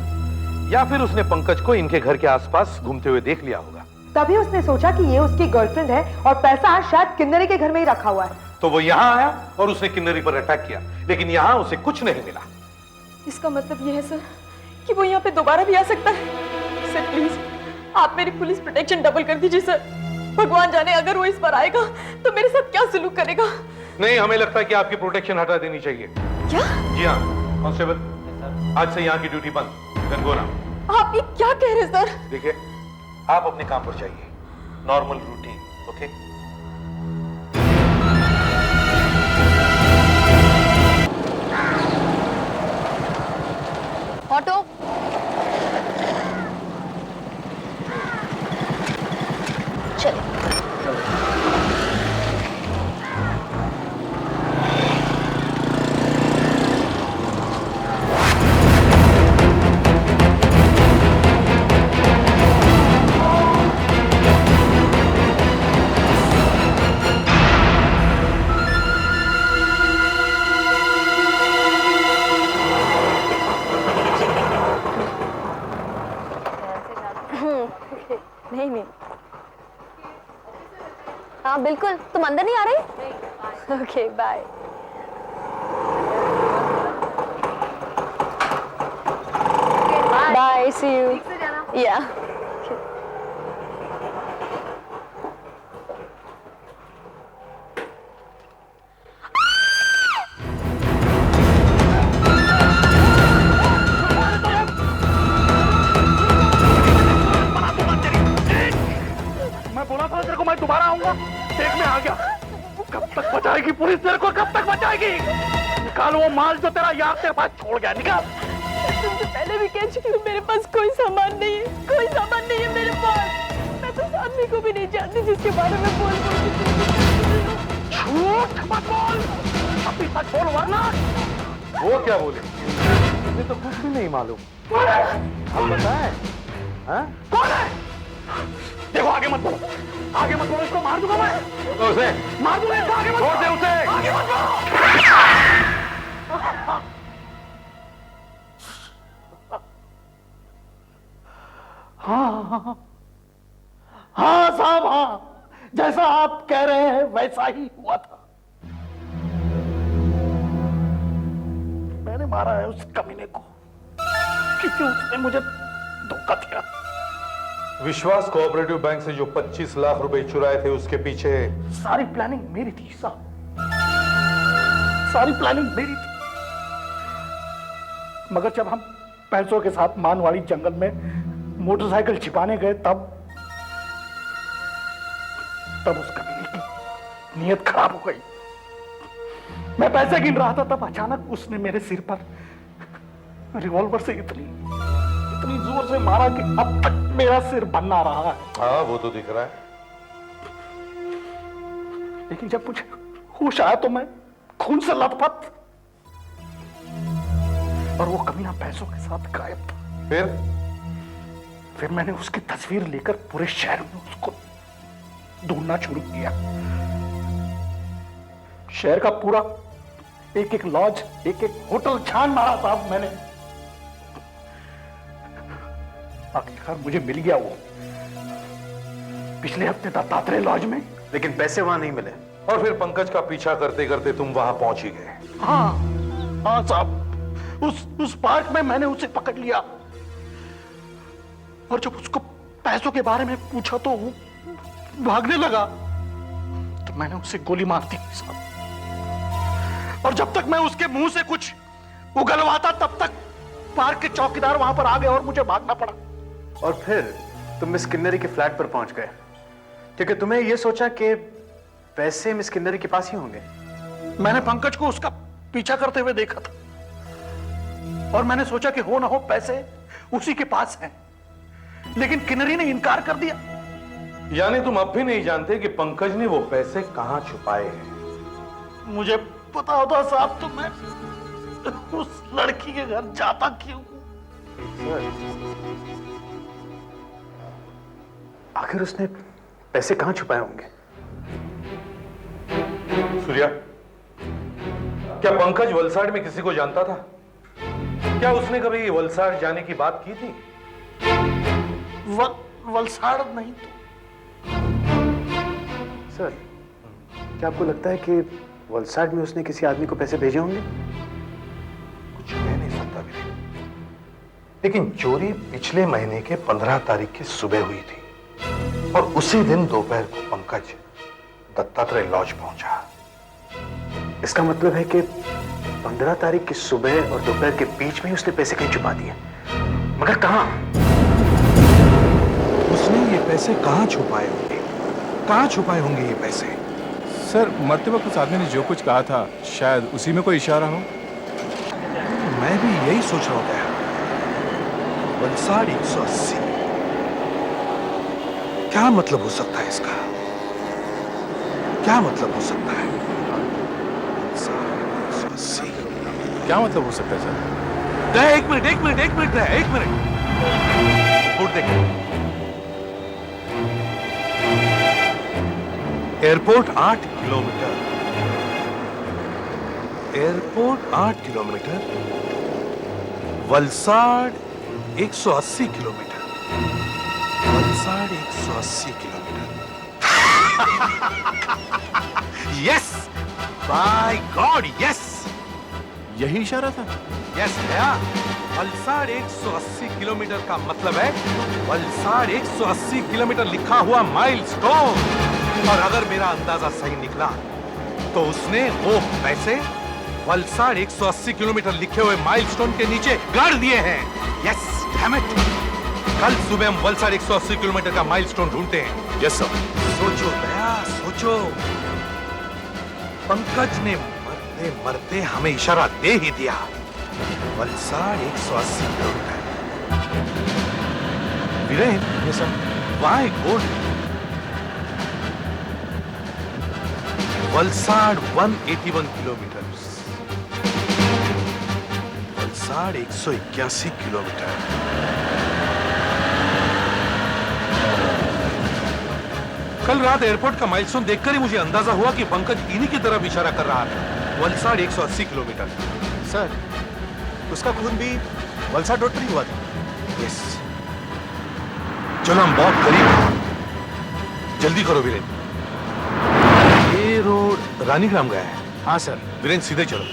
या फिर उसने पंकज को इनके घर के आसपास घूमते हुए देख लिया होगा।
तभी उसने सोचा कि ये उसकी गर्लफ्रेंड है और पैसा शायद किन्नरी के घर में ही रखा हुआ है।
तो वो यहां आया और उसने किन्नरी पर अटैक किया, लेकिन यहां उसे कुछ नहीं मिला।
इसका मतलब यह है सर कि वो यहाँ पे दोबारा भी आ सकता है। सर प्लीज आप मेरी पुलिस प्रोटेक्शन डबल कर दीजिए सर। भगवान जाने अगर वो इस पर आएगा तो मेरे साथ क्या सलूक करेगा।
नहीं, हमें लगता है कि आपकी प्रोटेक्शन हटा देनी चाहिए।
क्या?
जी हाँ कांस्टेबल, आज से यहाँ की ड्यूटी बंद। गनगोना।
आप ये क्या कह रहे सर?
देखिए, आप अपने काम पर जाइए, नॉर्मल रूटीन। ओके?
ऑटो। चले। नहीं नहीं, हाँ बिल्कुल। तुम अंदर नहीं आ रही? Okay bye. Bye, see you. या
मैं बोला था तेरे को मैं दोबारा आऊंगा, देख मैं आ गया। कब तक बचाएगी पुलिस तेरे को, कब तक बचाएगी? निकाल वो माल जो तेरा यार तेरे पास छोड़ गया, निकाल।
तुमसे पहले भी कह चुकी हूँ, मेरे पास कोई सामान नहीं है, कोई सामान नहीं है मेरे पास। मैं तो उस आदमी को भी नहीं जानती जिसके बारे में बोल
झूठ मत बोल, अभी सच बोल वरना।
वो क्या बोले? मुझे तो कुछ भी नहीं मालूम। आप बताएं। हाँ?
कौन है? देखो आगे मत बोलो, आगे मत बोलो, इसको मार दूंगा मैं।
तो उसे
मार दूंगा इसको, आगे मत
छोड़ दे उसे।
आगे मत बोलो। हाँ हाँ साहब, हाँ जैसा आप कह रहे हैं वैसा ही हुआ था। मैंने मारा है उस कमीने को क्योंकि उसने मुझे धोखा दिया।
विश्वास कोऑपरेटिव बैंक से जो 25 लाख रुपए चुराए थे, उसके पीछे
सारी प्लानिंग मेरी थी साहब, सारी प्लानिंग मेरी थी। मगर जब हम पैसों के साथ मानवाड़ी जंगल में मोटरसाइकिल छिपाने गए तब उस कमीने की नीयत खराब हो गई। मैं पैसे गिन रहा था तब अचानक उसने मेरे सिर पर रिवॉल्वर से इतनी जोर से मारा कि अब तक मेरा सिर बन्ना रहा है।
हाँ वो तो दिख रहा है।
लेकिन जब मुझे होश आया तो मैं खून से लथपथ, और वो कमीना पैसों के साथ गायब था। फिर मैंने उसकी तस्वीर लेकर पूरे शहर में उसको ढूंढना शुरू किया। शहर का पूरा एक एक लॉज, एक एक होटल छान मारा साहब मैंने। आखिरकार मुझे मिल गया वो पिछले हफ्ते दत्तात्रेय लॉज में।
लेकिन पैसे वहां नहीं मिले, और फिर पंकज का पीछा करते करते तुम वहां पहुंच ही गए।
हाँ हाँ साहब, उस पार्क में मैंने उसे पकड़ लिया, और जब उसको पैसों के बारे में पूछा तो वो भागने लगा, तो मैंने उसे गोली मार दी साहब। और जब तक मैं उसके मुंह से कुछ उगलवाता तब तक पार्क के चौकीदार वहां पर आ गए और मुझे भागना पड़ा।
और फिर तुम मिस किन्नरी के फ्लैट पर पहुंच गए क्योंकि तुम्हें यह सोचा कि पैसे मिस किन्नरी के पास ही होंगे।
मैंने पंकज को उसका पीछा करते हुए देखा था, और मैंने सोचा कि हो ना हो पैसे उसी के पास हैं, लेकिन किन्नरी ने इनकार कर दिया।
यानी तुम अब भी नहीं जानते कि पंकज ने वो पैसे कहां छुपाए हैं?
मुझे पता होता साहब तो मैं उस लड़की के घर जाता क्यों?
आखिर उसने पैसे कहां छुपाए होंगे?
सूर्या, क्या पंकज वलसाड़ में किसी को जानता था? क्या उसने कभी वलसाड़ जाने की बात की थी?
वलसाड़ नहीं तो।
सर, क्या आपको लगता है कि वलसाड़ में उसने किसी आदमी को पैसे भेजे होंगे?
कुछ कह नहीं सकता भी, लेकिन चोरी पिछले महीने के 15 तारीख की सुबह हुई थी। और उसी दिन दोपहर को पंकज दत्तात्रेय लॉज पहुंचा।
इसका मतलब है कि 15 तारीख की सुबह और दोपहर के बीच में ही उसने पैसे कहीं छुपा दिए, मगर कहां?
उसने ये पैसे कहां छुपाए होंगे? कहां छुपाए होंगे ये पैसे?
सर, मरते वक्त उस आदमी ने जो कुछ कहा था शायद उसी में कोई इशारा हो।
मैं भी यही सोच रहा था। वलसाड 180, क्या मतलब हो सकता है इसका? क्या मतलब हो सकता है? वलसाड 180,
क्या मतलब हो सकता है सर?
एक मिनट रिपोर्ट देखें। Airport 8 kilometre, airport 8 kilometre, Valsad 180 kilometre, Valsad 180 kilometre. Yes, by god yes,
यही इशारा था।
यस भैया, वलसाड 180 किलोमीटर का मतलब है वलसाड 180 किलोमीटर लिखा हुआ माइलस्टोन। और अगर मेरा अंदाजा सही निकला तो उसने वो पैसे वलसाड 180 किलोमीटर लिखे हुए माइलस्टोन के नीचे गाड़ दिए हैं। यस डैम इट, कल सुबह हम वलसाड 180 किलोमीटर का माइलस्टोन ढूंढते हैं।
Yes sir.
सोचो दया, सोचो। पंकज ने मरते मरते हमें इशारा दे ही दिया। वलसाड 180 किलोमीटर। वीरेन, ये सब why good? Valsad 181 kilometre, Valsad 181 kilometre. कल रात एयरपोर्ट का माइलस्टोन देखकर ही मुझे अंदाजा हुआ कि पंकज इन्हीं की तरफ इशारा कर रहा था। वलसाड 180 किलोमीटर।
सर, उसका खून भी वलसाड रोड पर ही हुआ था।
यस, चलो हम बहुत करीब हैं। जल्दी करो वीरेन, ये रोड रानीग्राम गया है।
हाँ सर।
वीरेन सीधे चलो।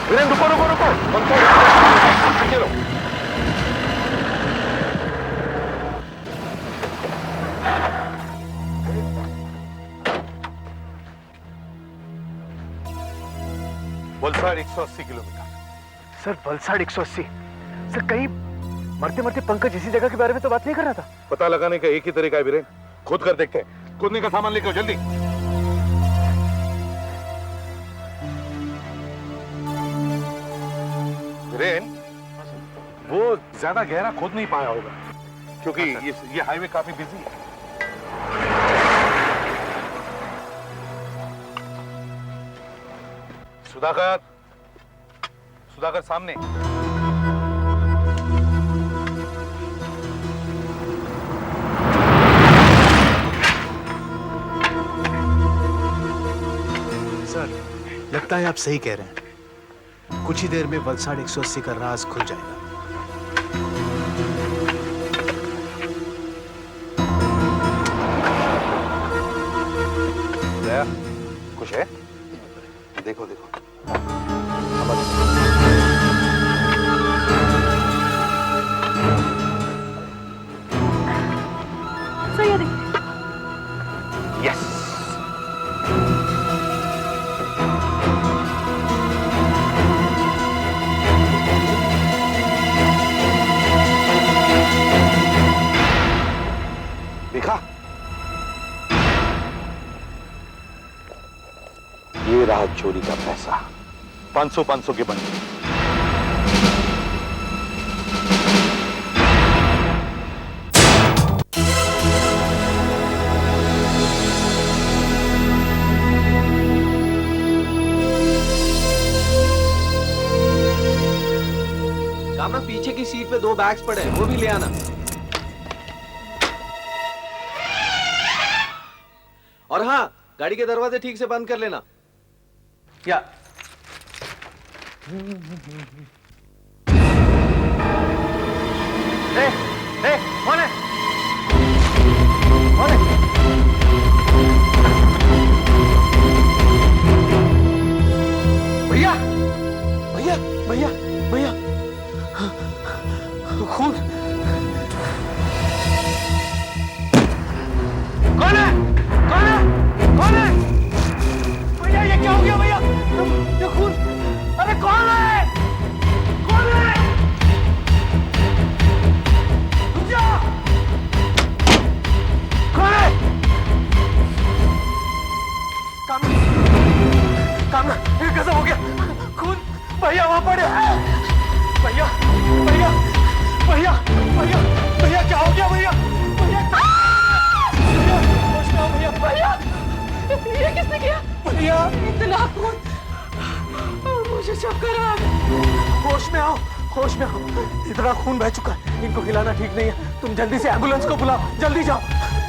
वीरेन रुको रुको रुको, चलो। Valsad 180 kilometre.
Sir, Valsad 180। Sir, कहीं मरते मरते पंकज इसी जगह के बारे में तो बात नहीं कर रहा था?
पता लगाने का एक ही तरीका है वीरेन, खुद कर देखते हैं। कूदने का सामान लेकर जल्दी। वीरेन, वो ज्यादा गहरा खोद नहीं पाया होगा क्योंकि ये हाईवे काफी बिजी है। सुधाकर, सुधाकर सामने।
सर, लगता है आप सही कह रहे हैं। कुछ ही देर में वलसाड 180 का राज खुल जाएगा।
दया, कुछ है? देखो देखो।
सही है, देखिए।
यस, देखा? ये रहा चोरी का पैसा, 500 के बंडल।
कामना, पीछे की सीट पे 2 बैग्स पड़े हैं, वो भी ले आना। और हाँ, गाड़ी के दरवाजे ठीक से बंद कर लेना।
या कौन है? कौन है? भैया भैया भैया भैया खून। कौन है? कौन है? कौन है? भैया ये क्या हो गया भैया? ये खून। अरे कौन है? कौन है? रुक जा। कौन है? कामना ये कैसा हो गया? खून। भैया वहां पड़े हैं। भैया भैया भैया भैया भैया क्या हो गया भैया? भैया भैया होश में आओ भैया।
भैया ये किसने किया?
भैया
इतना खून, मुझे चक्कर आ गया।
होश में आओ, होश में आओ। इतना खून बह चुका है, इनको हिलाना ठीक नहीं है। तुम जल्दी से एम्बुलेंस को बुलाओ, जल्दी जाओ।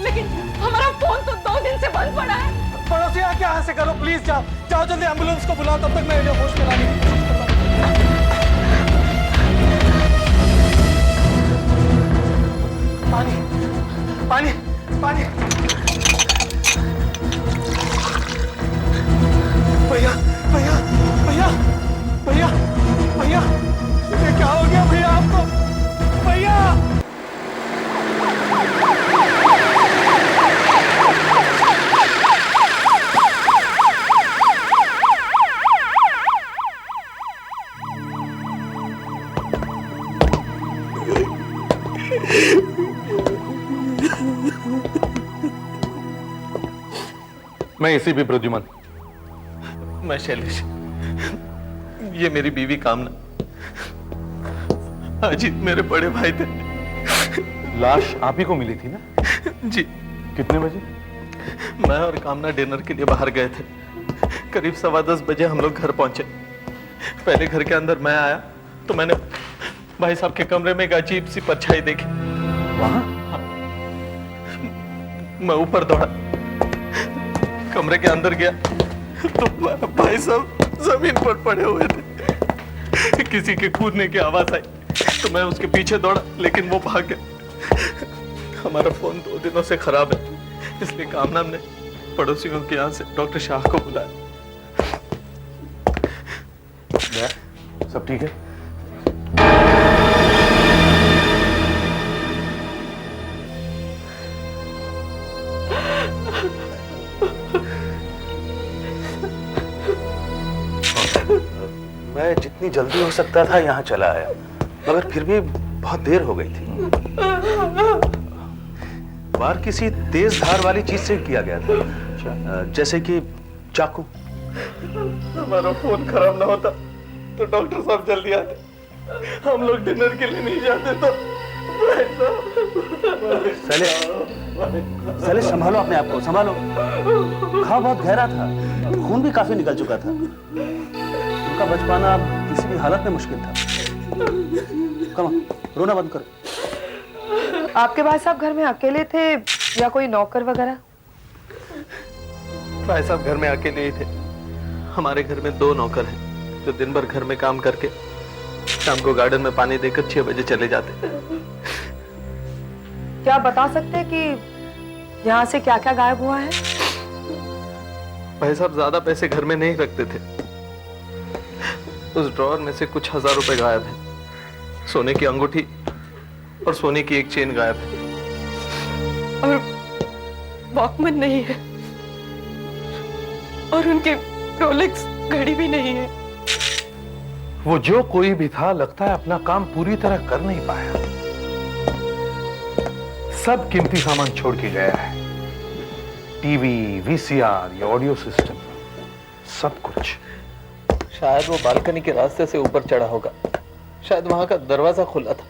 लेकिन हमारा फोन तो 2 दिन से बंद पड़ा है।
पड़ोसी आके यहाँ से करो प्लीज, जाओ जाओ जल्दी एम्बुलेंस को बुलाओ। तब तक मैं इन्हें होश में लाने की कोशिश करता हूँ। पानी पानी पानी। भैया भैया भैया भैया भैया ये क्या हो गया भैया आपको? भैया
मैं इसी भी प्रद्युमन।
मैं शैलेश, ये मेरी बीवी कामना। अजीत मेरे बड़े भाई थे।
लाश आप ही को मिली थी ना?
जी।
कितने बजे?
मैं और कामना डिनर के लिए बाहर गए थे। करीब 10:15 बजे हम लोग घर पहुंचे। पहले घर के अंदर मैं आया तो मैंने भाई साहब के कमरे में एक अजीब सी परछाई देखी।
वहां?
मैं ऊपर दौड़ा, कमरे के अंदर गया तो भाई साहब जमीन पर पड़े हुए थे। किसी के कूदने की आवाज आई तो मैं उसके पीछे दौड़ा, लेकिन वो भाग गया। हमारा फोन 2 दिनों से खराब है, इसलिए कामना ने पड़ोसियों के यहाँ से डॉक्टर शाह को बुलाया।
सब ठीक है?
मैं जितनी जल्दी हो सकता था यहाँ चला आया, मगर फिर भी बहुत देर हो गई थी। वार किसी तेज धार वाली चीज से किया गया था, जैसे कि चाकू। हमारा फोन खराब ना होता तो डॉक्टर साहब जल्दी आते। हम लोग डिनर के लिए नहीं जाते तो
शैलेश संभालो अपने आप को, संभालो। घाव बहुत गहरा था, खून भी काफी निकल चुका था। उनका बच पाना किसी भी हालत में मुश्किल था। कम रोना बंद करो।
आपके भाई साहब घर में अकेले थे या कोई नौकर वगैरह?
भाई साहब घर में अकेले ही थे। हमारे घर में 2 नौकर हैं जो दिन भर घर में काम करके शाम को गार्डन में पानी देकर 6 बजे चले जाते।
क्या आप बता सकते हैं कि यहाँ से क्या क्या गायब हुआ है?
भाई साहब ज्यादा पैसे घर में नहीं रखते थे। उस ड्रॉअर में से कुछ 1000 रुपए गायब है। सोने की अंगूठी और सोने की एक चेन गायब है।
और वॉकमैन नहीं है और उनके रोलेक्स घड़ी भी नहीं है।
वो जो कोई भी था, लगता है अपना काम पूरी तरह कर नहीं पाया। सब कीमती सामान छोड़ के गया है। टीवी, वीसीआर, ये ऑडियो सिस्टम, सब कुछ।
शायद वो बालकनी के रास्ते से ऊपर चढ़ा होगा। शायद वहां का दरवाजा खुला था।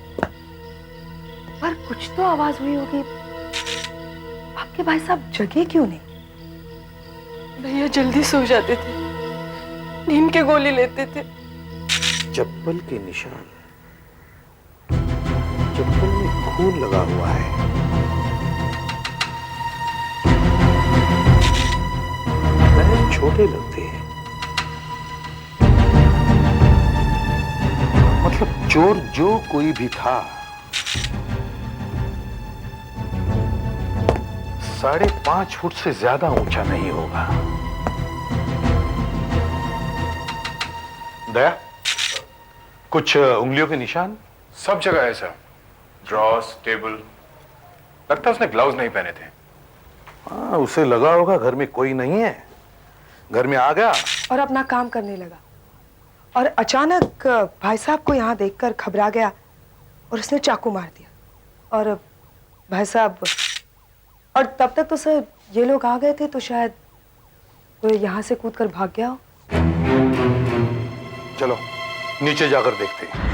पर कुछ तो आवाज हुई होगी। आपके भाई साहब जगे क्यों नहीं?
भैया जल्दी सो जाते थे, नींद के गोली लेते थे।
चप्पल के निशान, चप्पल में खून लगा हुआ है। पैर छोटे लगते हैं। मतलब चोर जो कोई भी था,
5.5 फुट से ज्यादा ऊंचा नहीं होगा। दया, कुछ उंगलियों के निशान?
सब जगह है सर, ड्रॉस, टेबल। लगता है उसने ग्लव्स नहीं पहने थे।
हाँ, उसे लगा होगा घर में कोई नहीं है, घर में आ गया
और अपना काम करने लगा, और अचानक भाई साहब को यहाँ देखकर घबरा गया और उसने चाकू मार दिया। और भाई साहब, और तब तक तो सर ये लोग आ गए थे, तो शायद वो यहाँ से कूदकर भाग गया हो।
चलो नीचे जाकर देखते हैं।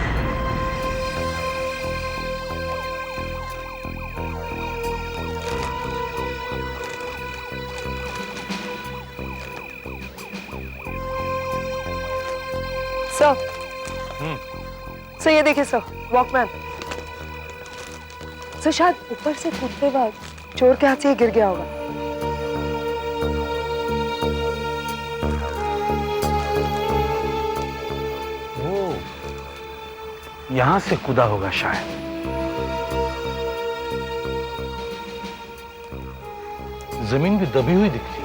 सर ये देखिए सर, वॉकमैन। सर शायद ऊपर से कूदते वक्त चोर के हाथ से ये गिर गया होगा।
वो यहां से कूदा होगा शायद। जमीन भी दबी हुई दिखती है।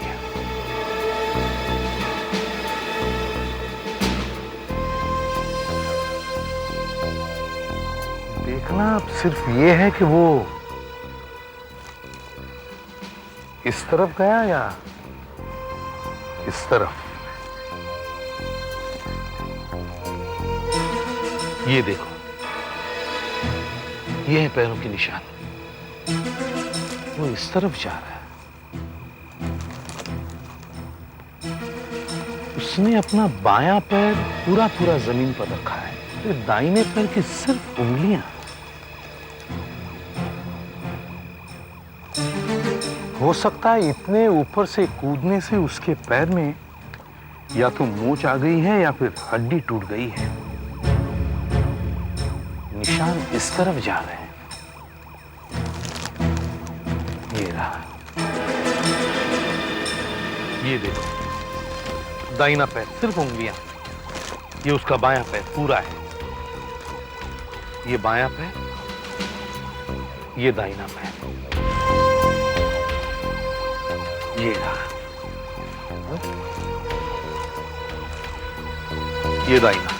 देखना अब सिर्फ ये है कि वो इस तरफ गया या इस तरफ। ये देखो, ये है पैरों के निशान। वो इस तरफ जा रहा है। उसने अपना बायां पैर पूरा पूरा जमीन पर रखा है, तो दाहिने पैर की सिर्फ उंगलियां। हो सकता है इतने ऊपर से कूदने से उसके पैर में या तो मोच आ गई है या फिर हड्डी टूट गई है। निशान इस तरफ जा रहे हैं। ये रहा, ये देखो, दाहिना पैर सिर्फ उंगलियां। ये उसका बायां पैर पूरा है। ये बायां पैर, ये दाहिना पैर। ये रहा, ये दाहिना।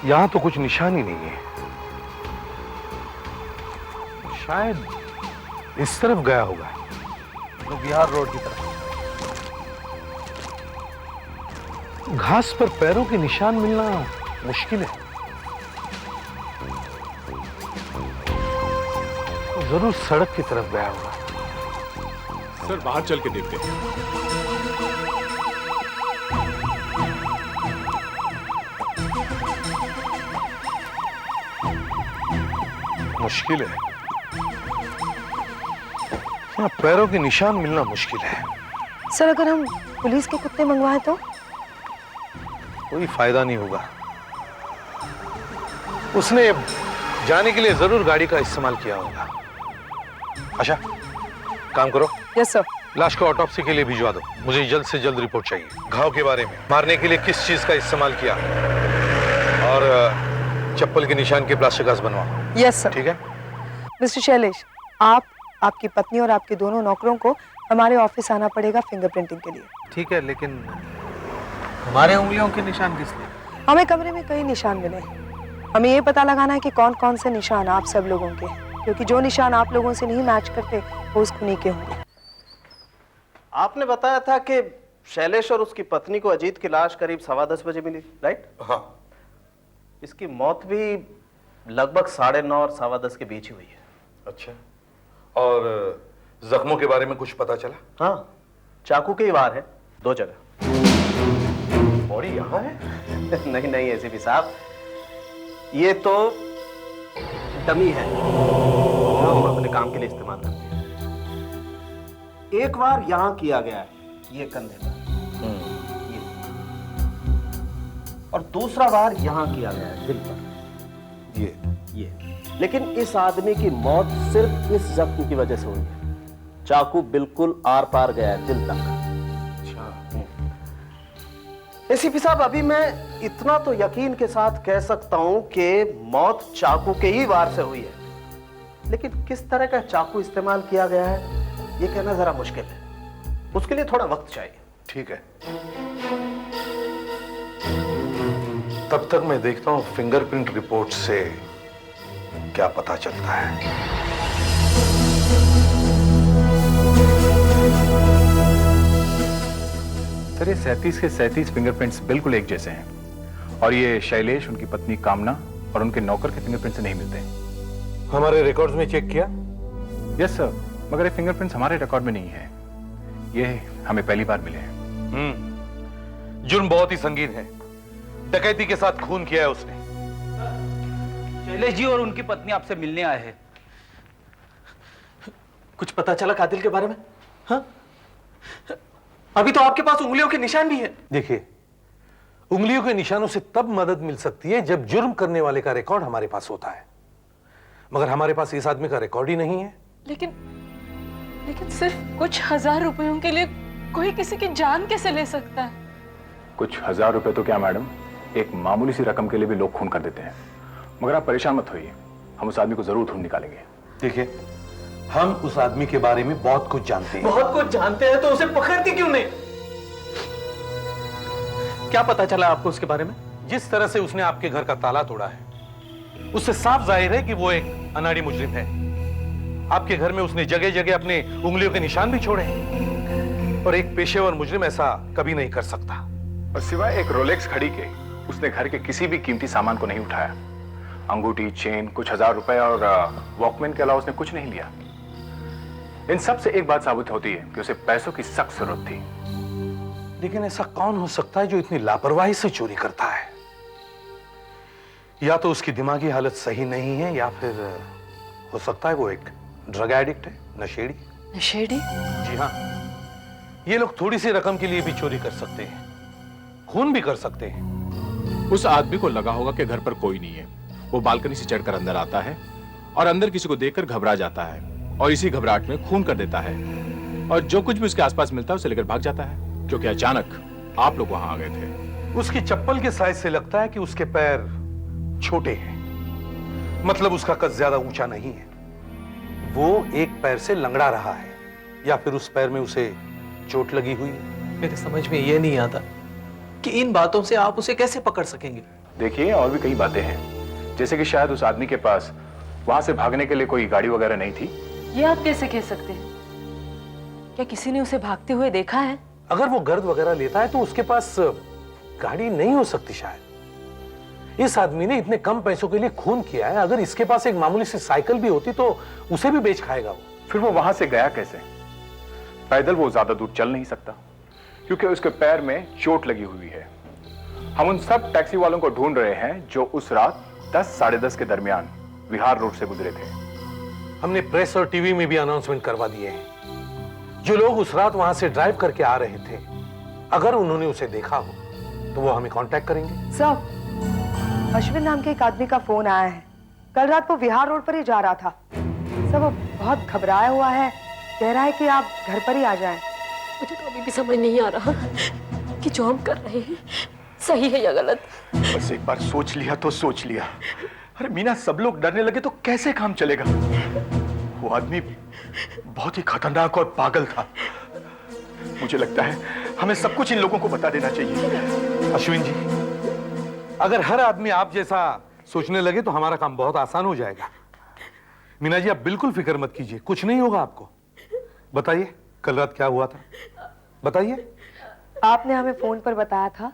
यहां तो कुछ निशान ही नहीं है। शायद इस तरफ गया होगा, तो बिहार रोड की तरफ। घास पर पैरों के निशान मिलना मुश्किल है। जरूर सड़क की तरफ गया होगा।
सर बाहर चल के देखते हैं।
मुश्किल है, यहाँ पैरों के निशान मिलना मुश्किल है।
सर अगर हम पुलिस के कुत्ते मंगवाएं तो?
कोई फायदा नहीं होगा। उसने जाने के लिए जरूर गाड़ी का इस्तेमाल किया होगा। अच्छा, काम करो।
Yes sir.
लाश को ऑटोप्सी के लिए भिजवा दो। मुझे जल्द से जल्द रिपोर्ट चाहिए। घाव के बारे में, मारने के लिए किस चीज का इस्तेमाल किया, और चप्पल के निशान के प्लास्टर कास्ट बनवाओ।
Yes sir.
ठीक है
मिस्टर शैलेश, आपकी पत्नी और आपके दोनों नौकरों को हमारे ऑफिस आना पड़ेगा फिंगरप्रिंटिंग के लिए।
ठीक है, लेकिन हमारे उंगलियों के निशान किस लिए?
हमें कमरे में कई निशान मिले हैं। हमें ये पता लगाना है कि कौन कौन से निशान आप सब लोगों के हैं, क्योंकि जो निशान आप लोगों से नहीं मैच करते वो उस खूनी के होंगे।
आपने बताया था कि शैलेश और उसकी पत्नी को अजीत की लाश करीब 10:15 बजे मिली, राइट?
हाँ।
इसकी मौत भी लगभग 9:30 और 10:15 के बीच ही हुई है।
अच्छा, और जख्मों के बारे में कुछ पता चला?
हाँ, चाकू के ही वार है 2 जगह।
बॉडी यहाँ है?
नहीं नहीं एसीपी साहब, ये तो डमी है जो हम अपने काम के लिए इस्तेमाल करते हैं। एक बार यहां किया गया है, ये कंधे पर, ये, और दूसरा बार यहां किया गया है दिल पर,
ये।
लेकिन इस आदमी की मौत सिर्फ इस जख्म की वजह से हुई है। चाकू बिल्कुल आर पार गया, दिल तक। एसीपी साहब, अभी मैं इतना तो यकीन के साथ कह सकता हूं कि मौत चाकू के ही वार से हुई है, लेकिन किस तरह का चाकू इस्तेमाल किया गया है ये कहना जरा मुश्किल है। उसके लिए थोड़ा वक्त चाहिए।
ठीक है, तब तक मैं देखता हूं फिंगरप्रिंट रिपोर्ट से क्या पता चलता है।
सर, ये 37 के 37 फिंगरप्रिंट्स बिल्कुल एक जैसे हैं और ये शैलेश, उनकी पत्नी कामना और उनके नौकर के फिंगरप्रिंट से नहीं मिलते।
हमारे रिकॉर्ड्स में चेक किया?
यस सर, मगर ये फिंगरप्रिंट्स हमारे रिकॉर्ड में नहीं है, ये हमें पहली बार मिले हैं।
जुर्म बहुत ही संगीन है, डकैती के साथ खून किया है उसने।
शैलेश जी और उनकी पत्नी आपसे मिलने आए हैं। कुछ पता चला कातिल के बारे में? हाँ? अभी तो आपके पास उंगलियों के निशान भी है।
देखिए, उंगलियों के निशानों से तब मदद मिल सकती है जब जुर्म करने वाले का रिकॉर्ड हमारे पास होता है, मगर हमारे पास इस आदमी का रिकॉर्ड ही नहीं है।
लेकिन सिर्फ कुछ हजार रुपयों के लिए कोई किसी की जान कैसे ले सकता है?
कुछ हजार रुपए तो क्या मैडम, एक मामूली सी रकम के लिए भी लोग खून कर देते हैं। मगर आप परेशान मत होइए, हम उस आदमी को जरूर ढूंढ निकालेंगे।
देखिए, हम उस आदमी के बारे में बहुत कुछ जानते हैं।
बहुत कुछ जानते हैं तो उसे पकड़ते क्यों नहीं? क्या पता चला आपको उसके बारे में?
जिस तरह से उसने आपके घर का ताला तोड़ा है, उससे साफ जाहिर है कि वो एक अनाड़ी मुजरिम है। आपके घर में उसने जगह जगह अपने उंगलियों के निशान भी छोड़े हैं, और एक पेशेवर मुजरिम ऐसा कभी नहीं कर सकता।
और सिवाय एक रोलेक्स घड़ी के उसने घर के किसी भी कीमती सामान को नहीं उठाया। अंगूठी, चेन, कुछ हजार रुपए और वॉकमैन के अलावा उसने कुछ नहीं लिया। इन सब से एक बात साबित होती है कि उसे पैसों की सख्त जरूरत थी।
लेकिन ऐसा कौन हो सकता है जो इतनी लापरवाही से चोरी करता है? या तो उसकी दिमागी हालत सही नहीं है, या फिर हो सकता है वो एक ड्रग एडिक्ट है, नशेड़ी।
नशेड़ी?
जी हाँ, ये लोग थोड़ी सी रकम के लिए भी चोरी कर सकते हैं, खून भी कर सकते हैं।
उस आदमी को लगा होगा कि घर पर कोई नहीं है। वो बालकनी से चढ़कर अंदर आता है और अंदर किसी को देखकर घबरा जाता है और इसी घबराहट में खून कर देता है, और जो कुछ भी उसके आसपास मिलता है उसे लेकर भाग जाता है, क्योंकि अचानक आप लोग वहां आ गए थे।
उसकी चप्पल के साइज से लगता है कि उसके पैर छोटे हैं, मतलब उसका कद ज्यादा ऊंचा नहीं है। वो एक पैर से लंगड़ा रहा है, या फिर उस पैर में उसे चोट लगी हुई है।
मेरे समझ में ये नहीं आता कि इन बातों से आप उसे कैसे पकड़ सकेंगे।
देखिए, और भी कई बातें हैं, जैसे कि शायद उस आदमी के पास वहां से भागने के लिए कोई गाड़ी वगैरह नहीं थी।
ये आप कैसे कह सकते हैं? क्या किसी ने उसे भागते हुए देखा है?
अगर वो गर्द वगैरह लेता है तो उसके पास गाड़ी नहीं हो सकती शायद। इस आदमी ने इतने कम पैसों के लिए खून किया है, अगर इसके पास एक मामूली सी साइकिल भी होती तो उसे भी बेच खाएगा वो।
फिर वो वहां से गया कैसे? पैदल वो ज्यादा दूर चल नहीं सकता, क्योंकि उसके पैर में चोट लगी हुई है। हम उन सब टैक्सी वालों को ढूंढ रहे हैं जो उस रात 10 साढ़े 10 के दरमियान विहार रोड से गुजरे थे।
हमने प्रेस और टीवी में भी अनाउंसमेंट करवा दिए हैं। जो लोग उस रात वहां से ड्राइव करके आ रहे थे, अगर उन्होंने उसे देखा हो तो वो हमें कांटेक्ट करेंगे।
सर, अश्विन नाम के एक आदमी का फोन आया है। कल रात वो विहार रोड पर ही जा रहा था। सर, वो बहुत घबराया हुआ है, कह रहा है कि आप घर पर ही आ जाएं।
मुझे तो अभी भी समझ नहीं आ रहा कि जो हम कर रहे हैं सही है या गलत।
बस एक बार सोच लिया तो सोच लिया। अरे मीना, सब लोग डरने लगे तो कैसे काम चलेगा? वो आदमी बहुत ही खतरनाक और पागल था। मुझे लगता है हमें सब कुछ इन लोगों को बता देना चाहिए।
अश्विन जी, अगर हर आदमी आप जैसा सोचने लगे तो हमारा काम बहुत आसान हो जाएगा। मीना जी, आप बिल्कुल फिक्र मत कीजिए, कुछ नहीं होगा आपको। बताइए, कल रात क्या हुआ था? बताइए।
आपने हमें फोन पर बताया था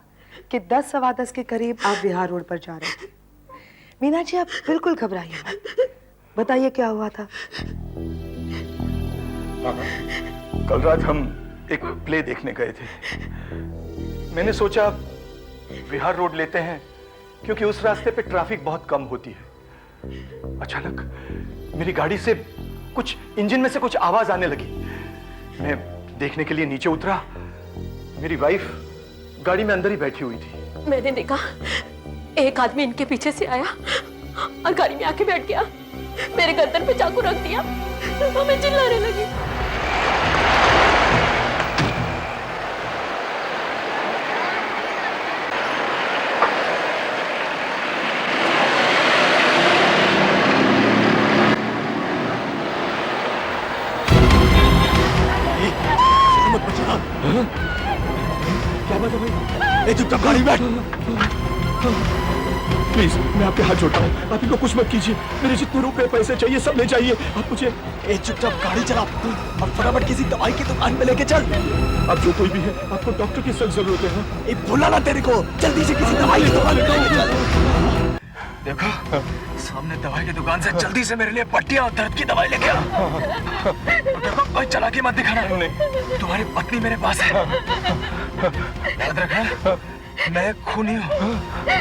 कि 10 सवा 10 के करीब आप विहार रोड पर जा रहे थे। मीना जी, आप बिल्कुल घबराइए मत। बताइए क्या हुआ था?
कल रात हम एक प्ले देखने गए थे। मैंने सोचा विहार रोड लेते हैं क्योंकि उस रास्ते पे ट्रैफिक बहुत कम होती है। अचानक मेरी गाड़ी से कुछ इंजन में से कुछ आवाज आने लगी। मैं देखने के लिए नीचे उतरा। मेरी वाइफ गाड़ी में अंदर ही बैठी हुई थी।
मैंने देखा एक आदमी इनके पीछे से आया और गाड़ी में आके बैठ गया, मेरे गर्दन पे चाकू रख दिया, हमें चिल्लाने लगी।
क्या बात है भाई? चुपचाप गाड़ी बैठ। प्लीज मैं आपके हाथ जोड़ता हूँ, आप इनको कुछ मत कीजिए। मेरे जितने रुपए पैसे चाहिए सब ले जाइए आप मुझे। चुपचाप गाड़ी चला और फटाफट किसी दवाई की दुकान में लेके चल। अब जो कोई भी है आपको डॉक्टर की सख्त जरूरत है। भूला ना तेरे को, जल्दी से किसी दवाई की दुकान में लेके चल। देखो सामने दवाई की दुकान से जल्दी से मेरे लिए पट्टियां और दर्द की दवाई लेके आ। देखो कोई चालाकी मत दिखाना। तुम्हारी पत्नी मेरे पास है, याद रखना। मैं खूनी हूँ,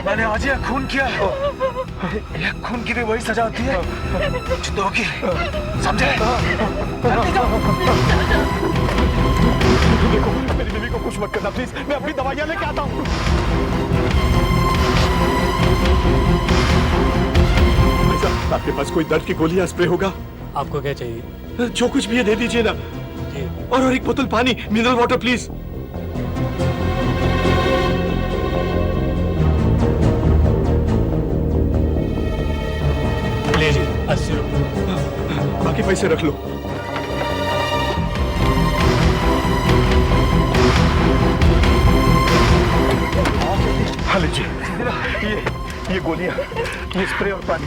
मैंने आज ये खून किया। ये खून की भी वही सजा होती है जो दो की, समझे? जल्दी जाओ। देखो मेरी बीवी को कुछ मत करना प्लीज, मैं अपनी दवाइयाँ लेके आता हूँ। आपके पास कोई दर्द की गोली या स्प्रे होगा?
आपको क्या चाहिए?
जो कुछ भी है दे दीजिए ना। और एक बोतल पानी, मिनरल वाटर प्लीज।
लीजिए 80 रुपये।
बाकी पैसे रख लो। हाँ लीजिए, ये गोलियां, ये स्प्रे और पानी,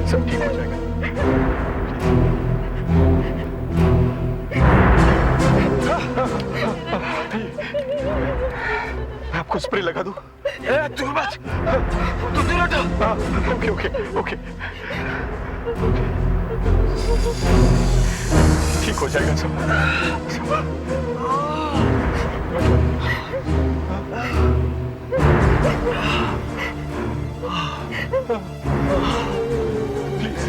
सब ठीक हो जाएगा। आपको स्प्रे लगा दूं? दूर मत, तू दूर हटो। ओके ओके ओके, ठीक हो जाएगा सब। प्लीज,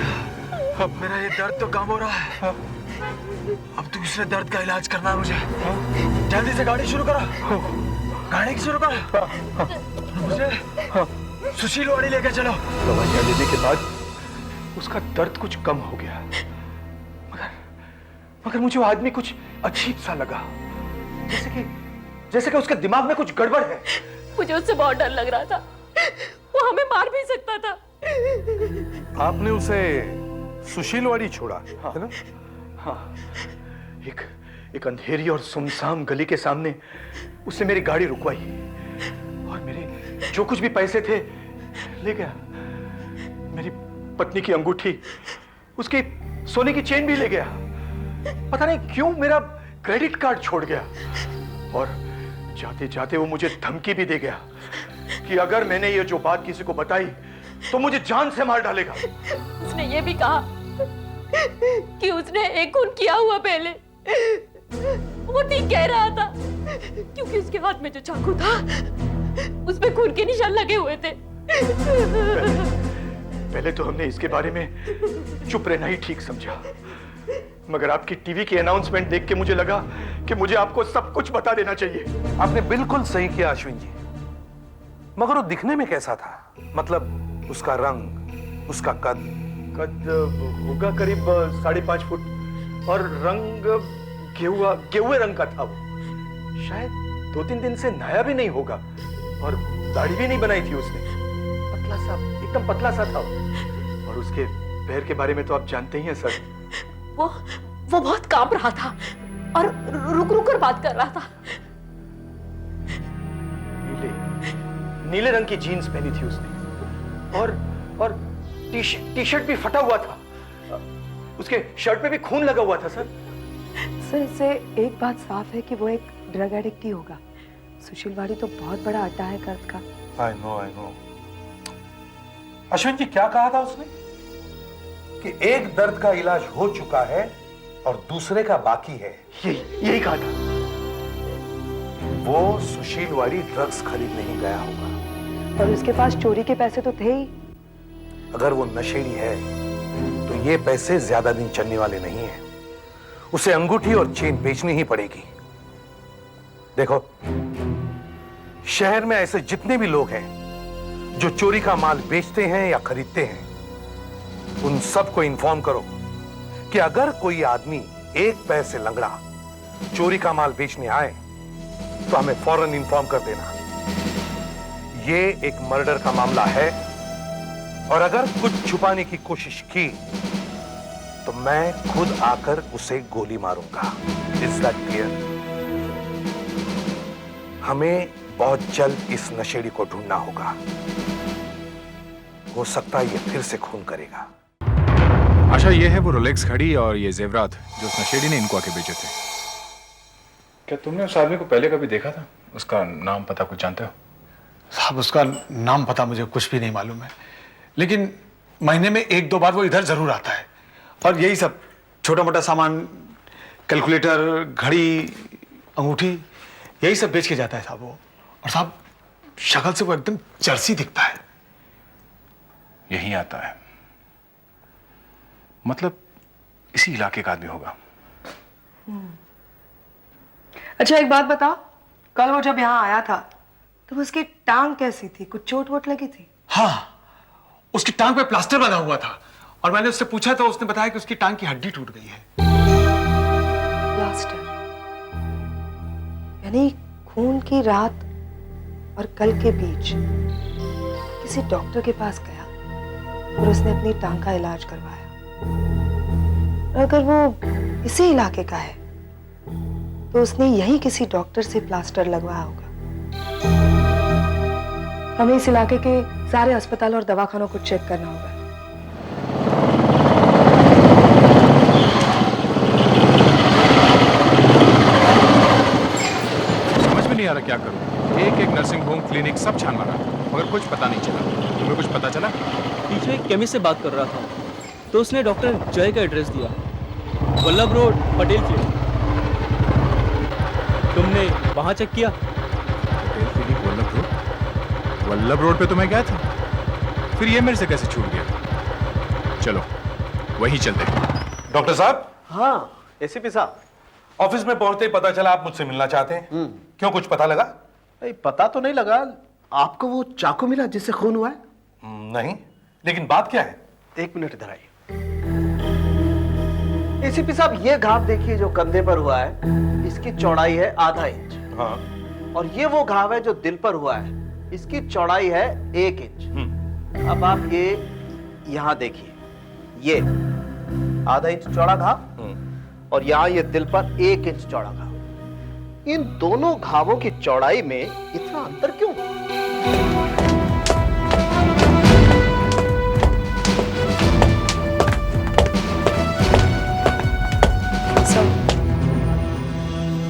अब मेरा ये दर्द तो कम हो रहा है, अब दूसरे दर्द का इलाज करना है मुझे। जल्दी से गाड़ी शुरू करो, गाड़ी शुरू करो। मुझे सुशील वाड़ी लेकर चलो। दवाइयाँ लेने के बाद उसका दर्द कुछ कम हो गया, मगर मुझे वो आदमी कुछ अजीब सा लगा, जैसे कि उसके दिमाग में कुछ गड़बड़ है।
मुझे उससे बहुत डर लग रहा था, वो हमें मार भी सकता था।
आपने उसे सुशीलवाड़ी छोड़ा, है ना?
हाँ, एक अंधेरी और सुनसान गली के सामने उसने मेरी गाड़ी रुकवाई और मेरे जो कुछ भी पैसे थे ले गया। मेरी पत्नी की अंगूठी, उसकी सोने की चेन भी ले गया। पता नहीं क्यों मेरा क्रेडिट कार्ड छोड़ गया, और जाते जाते वो मुझे धमकी भी दे गया कि अगर मैंने ये जो बात किसी को बताई तो मुझे जान से मार डालेगा।
उसने ये भी कहा कि उसने एक खून किया हुआ पहले। वो ठीक कह रहा था, क्योंकि उसके हाथ में जो चाकू था उसमें खून के निशान लगे हुए थे।
पहले तो हमने इसके बारे में चुप रहना ही ठीक समझा, मगर आपकी टीवी की अनाउंसमेंट देख के मुझे लगा कि मुझे आपको सब कुछ बता देना चाहिए।
आपने बिल्कुल सही किया अश्विन जी, मगर वो दिखने में कैसा था? मतलब उसका रंग, उसका कद
होगा करीब 5.5 फुट, और रंग गेहुए रंग का था वो। शायद 2-3 दिन से नहाया भी नहीं होगा, और दाढ़ी भी नहीं बनाई थी उसने। पतला सा, एकदम पतला सा था वो। और उसके पैर के बारे में तो आप जानते ही हैं सर।
वो बहुत कांप रहा था और रुक रुक कर बात कर रहा था।
नीले रंग की जीन्स पहनी थी उसने, और टी शर्ट भी फटा हुआ था। उसके शर्ट पे भी खून लगा हुआ था सर।
सर, इससे एक बात साफ है कि वो एक ड्रग एडिक्ट ही होगा। सुशीलवाड़ी तो बहुत बड़ा अड्डा है कर्ज का।
I know. अश्विन जी, क्या कहा था उसने? कि एक दर्द का इलाज हो चुका है और दूसरे का बाकी है।
यही कहा था।
वो सुशीलवाड़ी ड्रग्स खरीदने ही गया होगा,
और उसके पास चोरी के पैसे तो थे ही।
अगर वो नशेड़ी है तो ये पैसे ज्यादा दिन चलने वाले नहीं हैं। उसे अंगूठी और चेन बेचनी ही पड़ेगी। देखो, शहर में ऐसे जितने भी लोग हैं जो चोरी का माल बेचते हैं या खरीदते हैं, उन सबको इन्फॉर्म करो कि अगर कोई आदमी एक पैर से लंगड़ा चोरी का माल बेचने आए तो हमें फौरन इन्फॉर्म कर देना। ये एक मर्डर का मामला है, और अगर कुछ छुपाने की कोशिश की तो मैं खुद आकर उसे गोली मारूंगा। Is that clear? हमें बहुत जल्द इस नशेड़ी को ढूंढना होगा। हो सकता है ये फिर से खून करेगा।
आशा, ये है वो रोलेक्स घड़ी और ये जेवरात जो उस नशेड़ी ने इनको आके बेचे थे। क्या तुमने उस आदमी को पहले कभी देखा था? उसका नाम पता कुछ जानते हो?
साहब, उसका नाम पता मुझे कुछ भी नहीं मालूम है, लेकिन महीने में 1-2 बार वो इधर जरूर आता है और यही सब छोटा मोटा सामान, कैलकुलेटर, घड़ी, अंगूठी, यही सब बेच के जाता है साहब वो। और साहब, शक्ल से वो एकदम चर्सी दिखता है।
यही आता है, मतलब इसी इलाके का आदमी होगा।
अच्छा, एक बात बताओ, कल वो जब यहाँ आया था तो उसकी टांग कैसी थी? कुछ चोट वोट लगी थी?
हाँ, उसकी टांग पे प्लास्टर बना हुआ था और मैंने उससे पूछा तो उसने बताया कि उसकी टांग की हड्डी टूट गई है।
प्लास्टर? यानी खून की रात और कल के बीच किसी डॉक्टर के पास गया और उसने अपनी टांग का इलाज करवाया। और अगर वो इसी इलाके का है तो उसने यहीं किसी डॉक्टर से प्लास्टर लगवाया होगा। हमें इस इलाके के सारे अस्पताल और दवाखानों को चेक करना होगा।
समझ में नहीं आ रहा क्या करूं। एक नर्सिंग होम, क्लिनिक सब छान मारा मगर कुछ पता नहीं चला। तुम्हें कुछ पता चला?
पीछे एक केमिस्ट से बात कर रहा था तो उसने डॉक्टर जय का एड्रेस दिया, वल्लभ रोड, पटेल क्लिनिक। तुमने वहां चेक किया?
Patel clinic, Vallabh road. Vallabh road पे तो मैं गया था, फिर ये मेरे से कैसे छूट गया? चलो वही चलते हैं।
डॉक्टर साहब।
हाँ, एसीपी साहब।
ऑफिस में पहुंचते ही पता चला आप मुझसे मिलना चाहते हैं। क्यों, कुछ पता लगा?
नहीं, पता तो नहीं लगा। आपको वो चाकू मिला जिससे खून हुआ है?
नहीं, लेकिन बात क्या है?
1 मिनट इधर आइए। एसीपी साहब, ये घाव देखिए जो कंधे पर हुआ है, इसकी चौड़ाई है ½ इंच।
हाँ।
और ये वो घाव है जो दिल पर हुआ है, इसकी चौड़ाई है 1 इंच। अब आप ये यहां देखिए, ये ½ इंच चौड़ा घाव और यहां ये दिल पर 1 इंच चौड़ा घाव। इन दोनों घावों की चौड़ाई में इतना अंतर क्यों?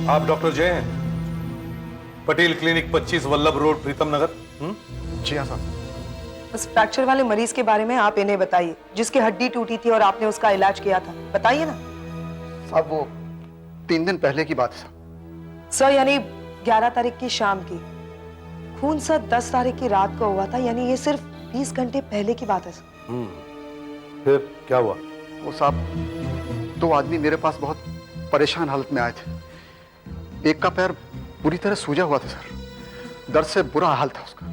आप डॉक्टर जय हैं? पटेल क्लिनिक 25 वल्लभ रोड, प्रीतम नगर।
जी हाँ साहब।
उस फ्रैक्चर वाले मरीज के बारे में आप इन्हें बताइए जिसकी हड्डी टूटी थी और आपने उसका इलाज किया था। बताइए ना
साहब, वो 3 दिन पहले की बात है साहब।
सर, यानी 11 तारीख की शाम की। खून सर 10 तारीख की रात को हुआ था, यानी ये सिर्फ 20 घंटे पहले की बात है सर।
फिर क्या हुआ?
वो साहब, 2 आदमी मेरे पास बहुत परेशान हालत में आए थे। एक का पैर पूरी तरह सूजा हुआ था सर, दर्द से बुरा हाल था उसका।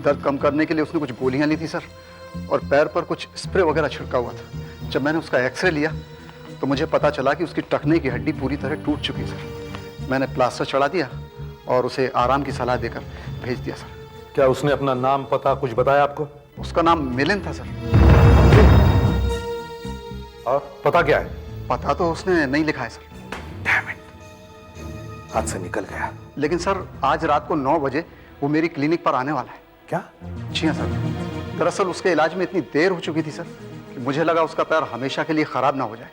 दर्द कम करने के लिए उसने कुछ गोलियां ली थी सर, और पैर पर कुछ स्प्रे वगैरह छिड़का हुआ था। जब मैंने उसका एक्सरे लिया तो मुझे पता चला कि उसकी टखने की हड्डी पूरी तरह टूट चुकी सर। मैंने प्लास्टर चढ़ा दिया और उसे आराम की सलाह देकर भेज दिया सर।
क्या उसने अपना नाम पता कुछ बताया आपको?
उसका नाम मिलिंद था सर।
और पता क्या है?
पता तो उसने नहीं लिखा है सर।
हाथ से निकल गया।
लेकिन सर, आज रात को 9 बजे वो मेरी क्लिनिक पर आने वाला है।
क्या?
जी हाँ सर। दरअसल उसके इलाज में इतनी देर हो चुकी थी सर कि मुझे लगा उसका पैर हमेशा के लिए खराब ना हो जाए,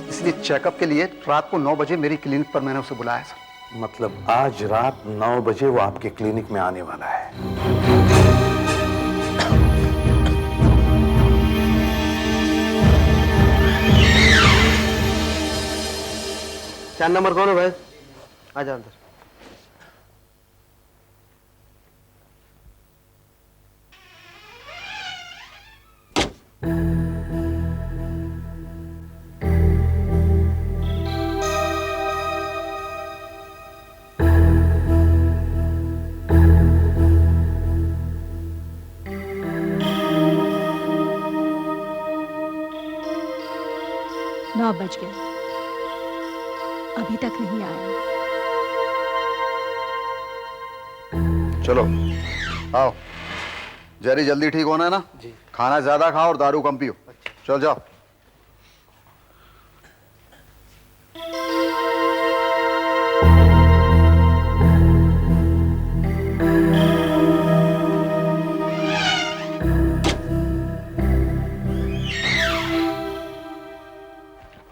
इसलिए चेकअप के लिए रात को 9 बजे मेरी क्लिनिक पर मैंने उसे बुलाया सर।
मतलब आज रात 9 बजे वो आपके क्लिनिक में आने वाला है?
चार नंबर कौन है भाई? आ जाओ अंदर।
नौ बज गए, अभी तक नहीं आया।
चलो आओ। जेरी, जल्दी ठीक होना है ना? जी। खाना ज्यादा खाओ और दारू कम पियो। चल जाओ।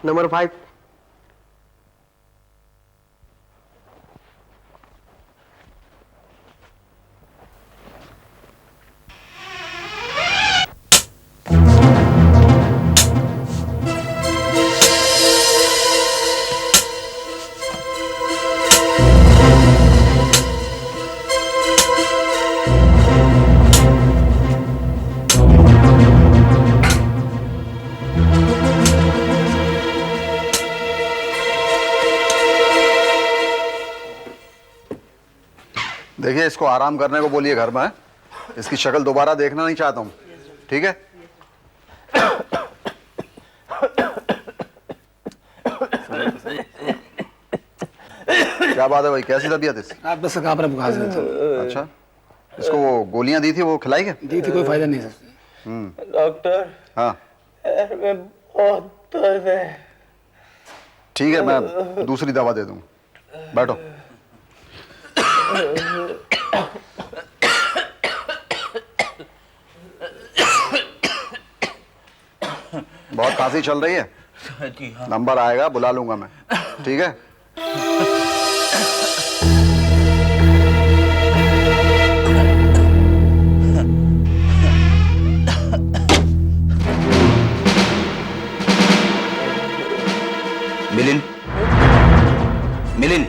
नंबर 5।
देखिए, इसको आराम करने को बोलिए घर में। इसकी शक्ल दोबारा देखना नहीं चाहता हूँ, ठीक है? क्या बात है भाई, कैसी तबीयत इसकी?
रात बस कांप रहा बुखार से।
अच्छा, इसको वो गोलियां दी थी, वो खिलाई क्या?
दी थी, कोई फायदा नहीं सर।
डॉक्टर,
हाँ
पैर में बहुत दर्द है।
ठीक है, मैं दूसरी दवा दे दूंगा। बैठो। बहुत खांसी चल रही है?
जी हाँ।
नंबर आएगा, बुला लूंगा मैं, ठीक है?
मिलिन, मिलिन,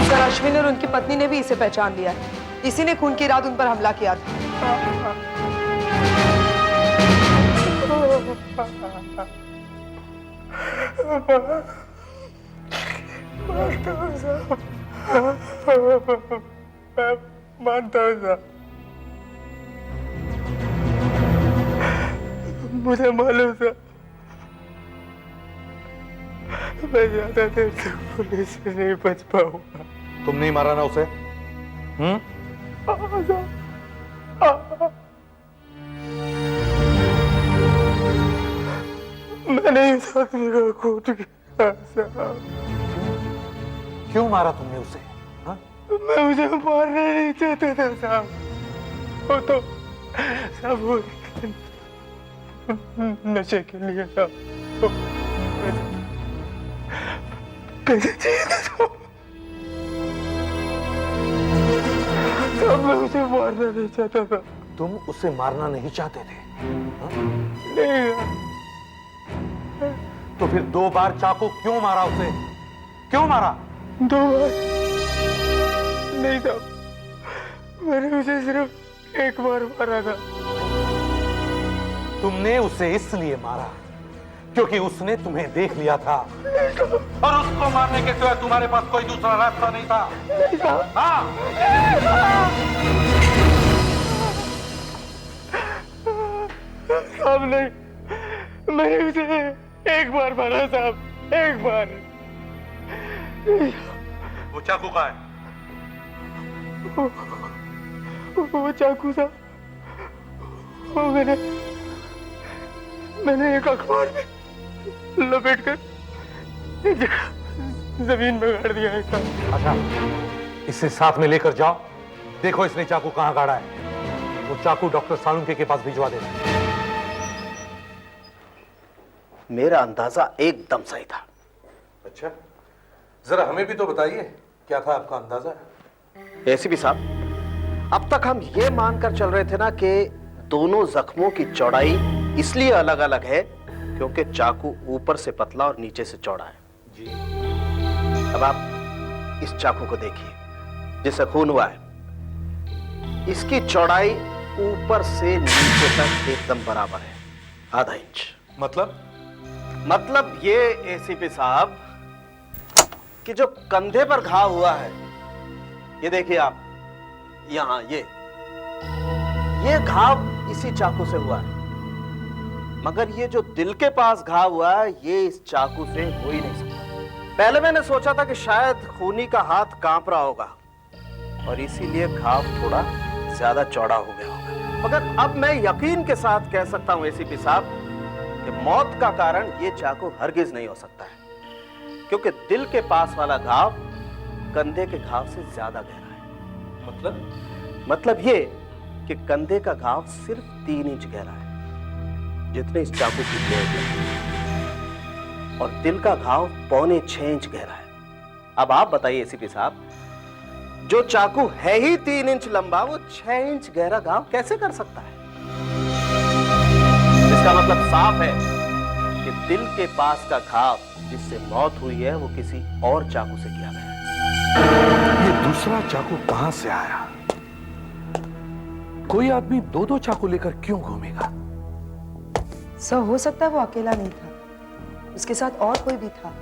सर, अश्विन और उनकी पत्नी ने भी इसे पहचान लिया है। इसी ने खून की रात उन पर हमला किया था।
मानता हूँ साहब, मुझे मालूम था मैं ज्यादा देर तक पुलिस से नहीं बच पाऊंगा।
तुम नहीं मारा ना उसे?
मैंने इस आदमी को कूट किया साहब।
क्यों मारा तुमने उसे?
मैं मुझे मारना नहीं चाहता था साहब। वो तो सब वो नशे के लिए था। पैसे चाहिए था साहब। मैं उसे मारना नहीं चाहता था।
तुम उसे मारना नहीं चाहते थे?
नहीं।
तो फिर 2 बार चाकू क्यों मारा उसे? क्यों मारा?
2 बार नहीं साहब, मैंने उसे सिर्फ 1 बार मारा था।
तुमने उसे इसलिए मारा क्योंकि उसने तुम्हें देख लिया था और उसको मारने के सिवा तुम्हारे पास कोई दूसरा रास्ता नहीं था।
नहीं साहब।
हाँ।
साहब नहीं, मैंने उसे 1 बार मारा साहब, 1 बार।
वो चाकू कहाँ है?
वो चाकू साहब, वो मैंने एक अखबार में लपेटकर एक जगह जमीन में गाड़ दिया है साहब।
अच्छा, इसे साथ में लेकर जाओ, देखो इसने चाकू कहाँ गाड़ा है। वो चाकू डॉक्टर सालुंके के पास भिजवा देना।
मेरा अंदाजा एकदम सही था।
अच्छा, जरा हमें भी तो बताइए, क्या था आपका अंदाजा?
एसीपी साहब, अब तक हम ये मानकर चल रहे थे ना कि दोनों जख्मों की चौड़ाई इसलिए अलग अलग है क्योंकि चाकू ऊपर से पतला और नीचे से चौड़ा है।
जी।
अब आप इस चाकू को देखिए, जिससे खून हुआ है, इसकी चौड़ाई ऊपर से नीचे तक एकदम बराबर है। आधा इंच।
मतलब
ये एसीपी साहब कि जो कंधे पर घाव हुआ है, ये देखिए आप, यहां ये घाव इसी चाकू से हुआ है, मगर ये जो दिल के पास घाव हुआ है, ये इस चाकू से हो ही नहीं सकता। पहले मैंने सोचा था कि शायद खूनी का हाथ कांप रहा होगा और इसीलिए घाव थोड़ा ज्यादा चौड़ा हो गया होगा, मगर अब मैं यकीन के साथ कह सकता हूं एसीपी साहब कि मौत का कारण ये चाकू हरगिज नहीं हो सकता है, क्योंकि दिल के पास वाला घाव कंधे के घाव से ज्यादा गहरा है। मतलब ये कि कंधे का घाव सिर्फ 3 इंच गहरा है, जितने इस चाकू की ब्लेड है, और दिल का घाव 4.25 इंच गहरा है। अब आप बताइए एसीपी साहब, जो चाकू है ही 3 इंच लंबा, वो 6 इंच गहरा घाव कैसे कर सकता है? इसका मतलब साफ है कि दिल के पास का घाव जिससे मौत हुई है, वो किसी और चाकू से किया गया है।
ये दूसरा चाकू कहां से आया? कोई आदमी 2-2 चाकू लेकर क्यों घूमेगा?
सर, हो सकता है वो अकेला नहीं था, उसके साथ और कोई भी था,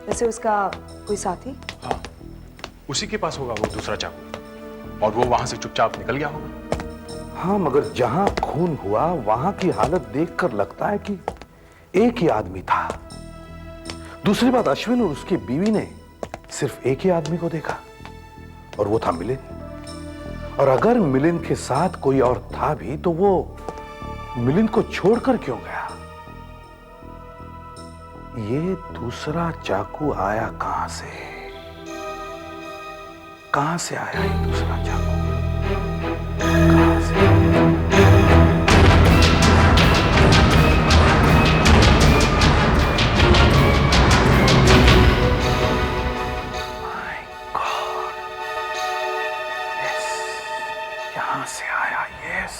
जैसे उसका कोई साथी।
हाँ, उसी के पास होगा वो दूसरा चाकू, और वो वहां से चुपचाप निकल गया होगा।
हाँ, मगर जहां खून हुआ वहां की हालत देखकर लगता है कि एक ही आदमी था। दूसरी बात, अश्विन और उसकी बीवी ने सिर्फ एक ही आदमी को देखा, और वो था मिलिंद। और अगर मिलिंद के साथ कोई और था भी, तो वो मिलिंद को छोड़कर क्यों गया? ये दूसरा चाकू आया कहां से? कहां से आया ये दूसरा चाकू? कहां से? यहां से आया। यस,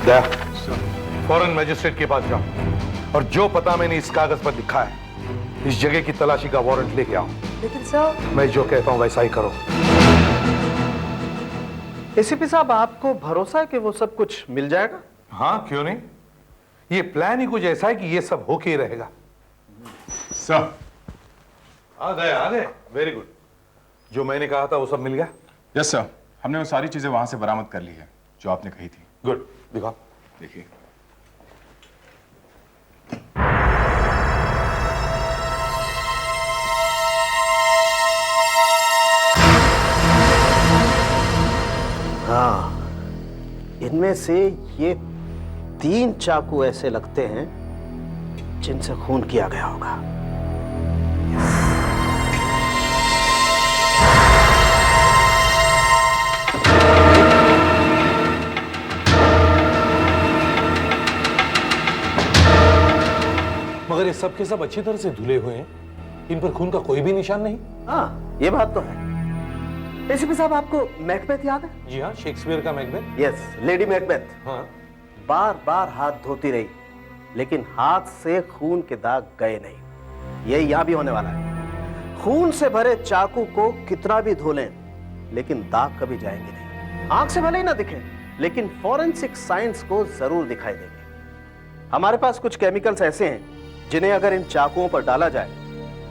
दया, फौरन मजिस्ट्रेट के पास जाओ और जो पता मैंने इस कागज पर लिखा है, इस जगह की तलाशी का वारंट लेके आओ।
लेकिन सर,
मैं जो कहता हूं वैसा ही करो।
एसीपी साहब, आपको भरोसा है कि वो सब कुछ मिल जाएगा?
हाँ, क्यों नहीं। ये प्लान ही कुछ ऐसा है कि ये सब होके ही रहेगा।
सर,
आ गए। Very good. जो मैंने कहा था वो सब मिल गया?
यस सर, हमने वो सारी चीजें वहां से बरामद कर ली है जो आपने कही थी।
गुड, दिखाओ।
देखिए,
हाँ, इनमें से ये 3 चाकू ऐसे लगते हैं जिनसे खून किया गया होगा।
मगर ये सब के सब अच्छी तरह से धुले हुए हैं, इन पर खून का कोई भी निशान नहीं।
हाँ, ये बात तो है। एसीपी साहब, आपको मैकबेथ याद है?
जी हाँ, शेक्सपियर का मैकबेथ।
Yes, lady Macbeth.
हाँ।
बार बार हाथ धोती रही, लेकिन हाथ से खून के दाग गए नहीं। यही यहां भी होने वाला है। खून से भरे चाकू को कितना भी धो लें, लेकिन दाग कभी जाएंगे नहीं। आंख से भले ही ना दिखे, लेकिन फॉरेंसिक साइंस को जरूर दिखाई देंगे। हमारे पास कुछ केमिकल्स ऐसे हैं जिन्हें अगर इन चाकुओं पर डाला जाए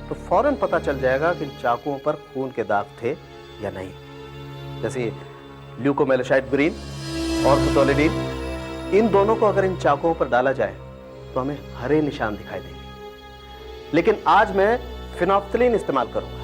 तो फौरन पता चल जाएगा कि इन चाकुओं पर खून के दाग थे या नहीं। जैसे ल्यूकोमेलासाइड-ग्रीन और फुटोलिडीन, इन दोनों को अगर इन चाकुओं पर डाला जाए तो हमें हरे निशान दिखाई देंगे। लेकिन आज मैं फिनोफ्थलीन इस्तेमाल करूंगा।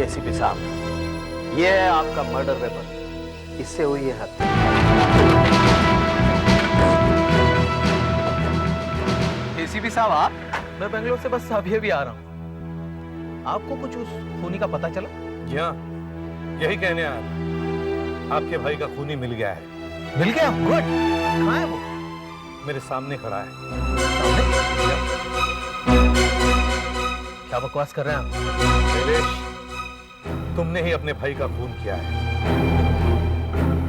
एसीपी साहब, ये है आपका मर्डर वेपन, इससे हुई है हत्या।
एसीपी साहब आप? मैं बेंगलोर से बस अभी आ रहा हूँ। आपको कुछ उस खूनी का पता चला?
जी हाँ, यही कहने आया था। आपके भाई का खूनी मिल गया है।
मिल गया? गुड। कहाँ है वो?
मेरे सामने खड़ा है।
क्या बकवास कर रहे हैं आप?
शैलेश, तुमने ही अपने भाई का खून किया है।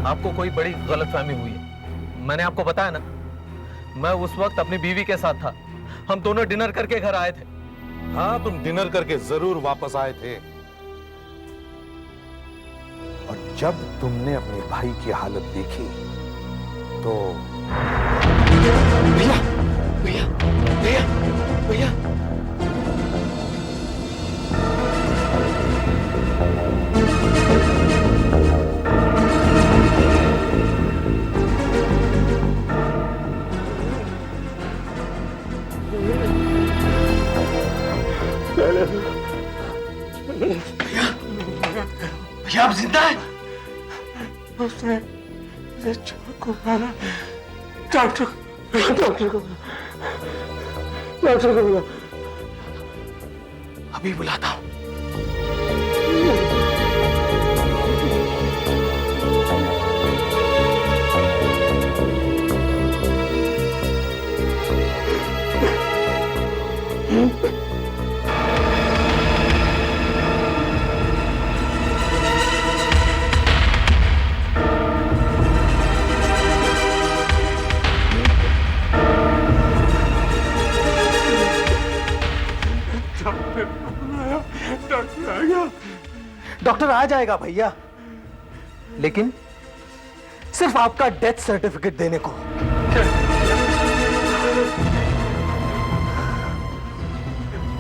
आपको कोई बड़ी गलतफहमी हुई है। मैंने आपको बताया ना, मैं उस वक्त अपनी बीवी के साथ था। हम दोनों डिनर करके घर आए थे।
हाँ, तुम डिनर करके जरूर वापस आए थे, और जब तुमने अपने भाई की हालत देखी तो
भैया भैया भैया भैया भैया आप जिंदा है? उसने चाकू मारा। डॉक्टर को बुला। अभी बुलाता हूँ।
डॉक्टर आ जाएगा भैया, लेकिन सिर्फ आपका डेथ सर्टिफिकेट देने को।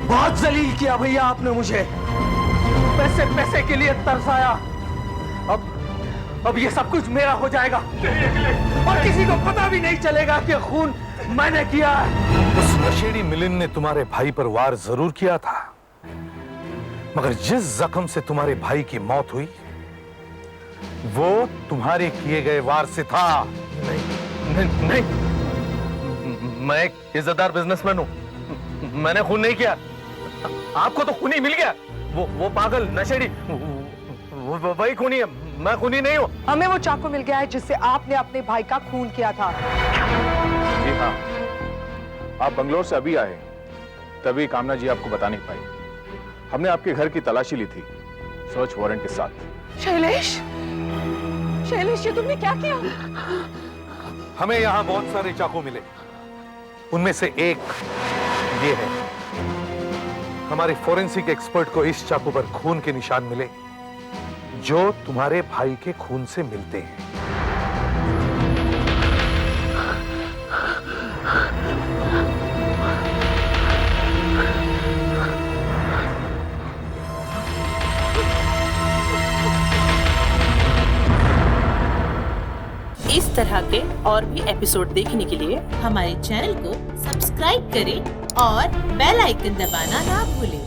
बहुत जलील किया भैया आपने मुझे, पैसे पैसे के लिए तरसाया। अब ये सब कुछ मेरा हो जाएगा और किसी को पता भी नहीं चलेगा कि खून मैंने किया है।
उस नशेड़ी मिलिंद ने तुम्हारे भाई पर वार जरूर किया था, मगर जिस जख्म से तुम्हारे भाई की मौत हुई वो तुम्हारे किए गए वार से था।
नहीं, मैं एक इज्जतदार बिजनेसमैन हूं, मैंने खून नहीं किया। आपको तो खूनी मिल गया, वो पागल नशेड़ी वही खूनी है, मैं खूनी नहीं हूं।
हमें वो चाकू मिल गया है जिससे आपने अपने भाई का खून किया था।
जी हाँ, आप बंगलोर से अभी आए, तभी कामना जी आपको बता नहीं पाई। हमने आपके घर की तलाशी ली थी, सर्च वारंट के साथ।
शैलेश, ये तुमने क्या किया?
हमें यहाँ बहुत सारे चाकू मिले, उनमें से एक ये है। हमारे फोरेंसिक एक्सपर्ट को इस चाकू पर खून के निशान मिले जो तुम्हारे भाई के खून से मिलते हैं।
इस तरह के और भी एपिसोड देखने के लिए हमारे चैनल को सब्सक्राइब करें और बेल आइकन दबाना ना भूलें।